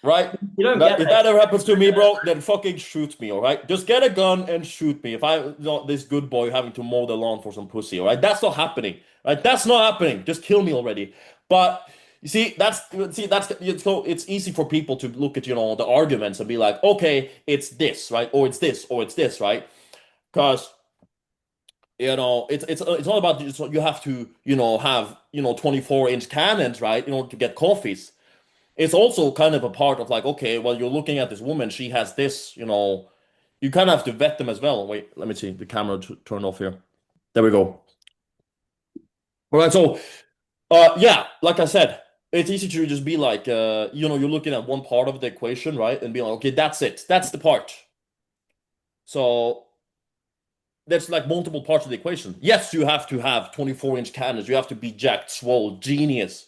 Right? You don't That get if that. that ever happens to me, bro, then fucking shoot me, all right? Just get a gun and shoot me. If I'm not this good boy having to mow the lawn for some pussy, all right? That's not happening, right? That's not happening. Just kill me already. But you it's easy for people to look at the arguments and be like, okay, it's this, right? Or it's this, or it's this, right? Because it's all about you have to have 24-inch cannons, right? To get coffees. It's also kind of a part of like, okay, well, you're looking at this woman, she has this, you kind of have to vet them as well. Wait, let me see, the camera turned off here. There we go. All right, so yeah, like I said, it's easy to just be like, you're looking at one part of the equation, right? And be like, okay, that's it. That's the part. So there's like multiple parts of the equation. Yes, you have to have 24-inch cannons. You have to be jacked, swole, genius.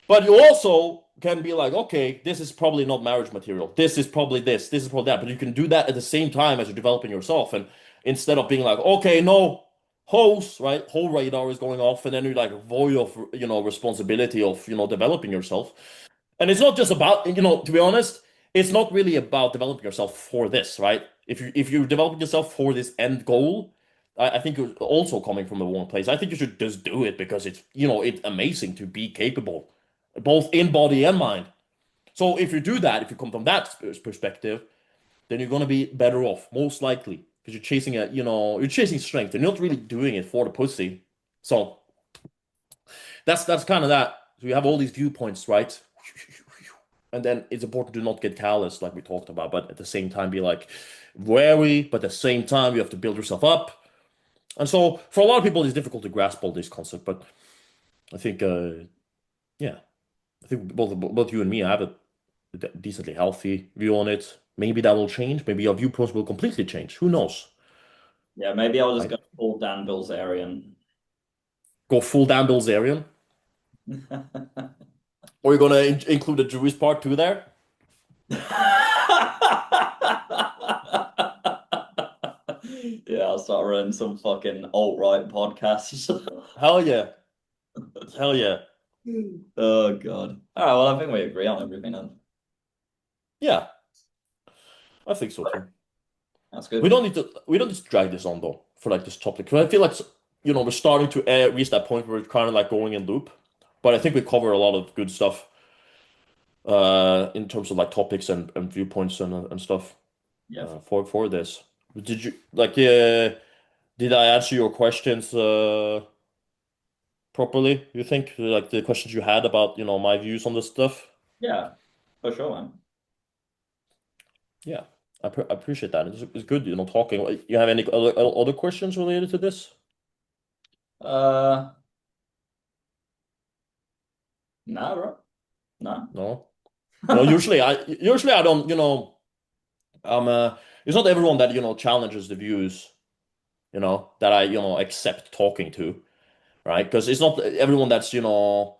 But you also can be like, okay, this is probably not marriage material. This is probably this is probably that. But you can do that at the same time as you're developing yourself. And instead of being like, okay, no, hose, right? Whole radar is going off, and then you're like void of, responsibility of, developing yourself. And it's not just about, to be honest, it's not really about developing yourself for this, right? If you're developing yourself for this end goal, I think you're also coming from the wrong place. I think you should just do it because it's amazing to be capable, both in body and mind. So if you do that, if you come from that perspective, then you're gonna be better off, most likely, because you're chasing strength. You're not really doing it for the pussy. So that's kind of that. So you have all these viewpoints, right? And then it's important to not get callous, like we talked about, but at the same time be like wary, but at the same time you have to build yourself up. And so for a lot of people it's difficult to grasp all this concept, but I think yeah, I think both you and me have a decently healthy view on it. Maybe that will change. Maybe our viewpoints will completely change. Who knows? Yeah, maybe I'll just Right? go full Dan Bilzerian. Go full down Bilzerian. Or you're gonna include the Jewish part too there? Yeah, I'll start running some fucking alt-right podcasts. Hell yeah. Hell yeah. Oh God. All right, well, I think we agree on everything then. Yeah, I think so too. That's We good. don't need to we don't need to drag this on though for like this topic. 'Cause I feel like we're starting to reach that point where we're kind of like going in loop. But I think we cover a lot of good stuff in terms of like topics and viewpoints and stuff Yeah. for this. Did you like did I answer your questions properly, you think? Like the questions you had about, my views on this stuff? Yeah, for sure, man. Yeah. I appreciate that. It's good, talking. You have any other questions related to this? Uh, nah, bro. Nah. No. Usually I don't, I'm it's not everyone that, challenges the views, that I, accept talking to, right? Because it's not everyone that's, you're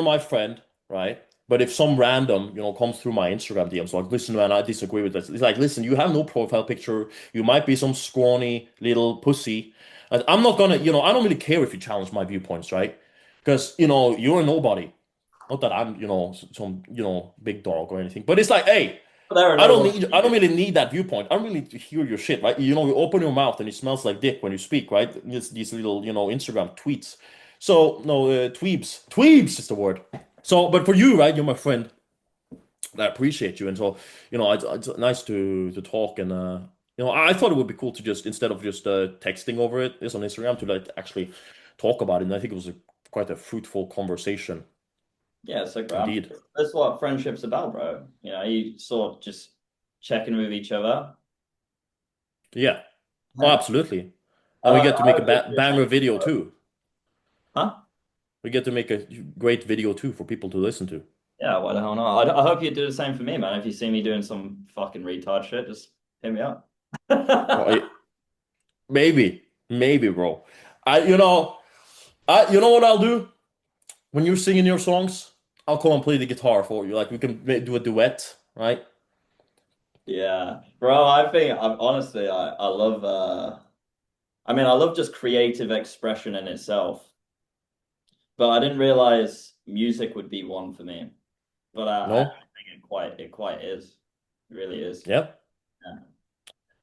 my friend, right? But if some random, comes through my Instagram DMs, like, listen, man, I disagree with this. It's like, listen, you have no profile picture. You might be some scrawny little pussy. And I'm not gonna, I don't really care if you challenge my viewpoints, right? Because, you're a nobody. Not that I'm, some, big dog or anything. But it's like, hey, There are I no don't ones need, for I don't you. really need that viewpoint. I don't really need to hear your shit, right? You open your mouth and it smells like dick when you speak, right? These little, Instagram tweets. So no, tweebs is the word. So, but for you, right? You're my friend. I appreciate you, and so it's nice to talk, and I thought it would be cool to just instead of just texting over it, this on Instagram, to like actually talk about it, and I think it was quite a fruitful conversation Yeah, so bro, indeed. that's what friendship's about, bro. You know, you sort of just checking with each other. Yeah, oh, Yeah. absolutely, and we I get to make a hope you do the same banger for me, video bro. too. Huh? We get to make a great video too for people to listen to. Yeah, why the hell not? I hope you do the same for me, man. If you see me doing some fucking retard shit, just hit me up. Oh, maybe, bro. I, you know what I'll do when you're singing your songs? I'll come and play the guitar for you. Like we can do a duet, right? Yeah, bro. I think I'm honestly, I love. I mean, I love just creative expression in itself, but I didn't realize music would be one for me. But I No? actually think it quite is. It really is. Yeah. Yeah.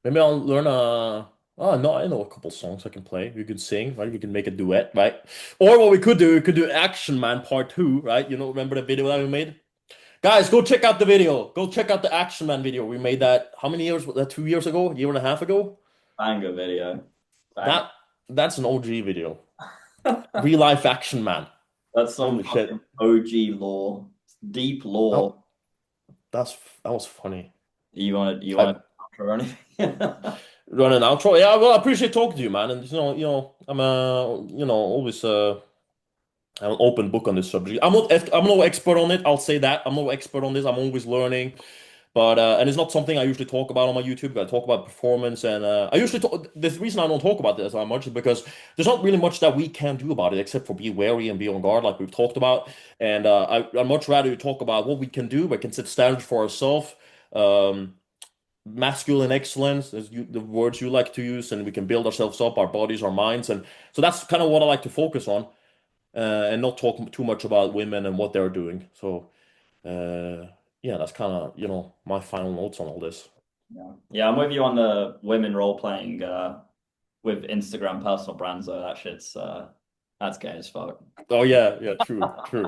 Maybe I'll learn oh no, I know a couple songs I can play. We could sing, right? We can make a duet, right? Or what we could do Action Man Part 2, right? Remember the video that we made? Guys, go check out the video. Go check out the Action Man video. We made that how many years? Was that 2 years ago? A year and a half ago? Banger video. Banger. That that's an OG video. Real life Action Man. That's some Holy shit. fucking OG lore. Deep lore. That that's that was funny. You want I to or anything? run an outro. Yeah, well, I appreciate talking to you, man. And I'm always I'm an open book on this subject. I'm no expert on it. I'll say that. I'm no expert on this. I'm always learning. But and it's not something I usually talk about on my YouTube. I talk about performance, and I usually talk. The reason I don't talk about this that much is because there's not really much that we can do about it except for be wary and be on guard, like we've talked about. And I'd much rather talk about what we can do. We can set standards for ourselves. Um, Masculine excellence is the words you like to use, and we can build ourselves up, our bodies, our minds, and so that's kind of what I like to focus on, and not talk too much about women and what they're doing. So. Yeah, that's kind of, my final notes on all this. Yeah. Yeah, I'm with you on the women role playing with Instagram personal brands though. That shit's that's gay as fuck. Oh yeah, yeah, true, true.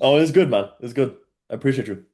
Oh, it's good, man. It's good. I appreciate you.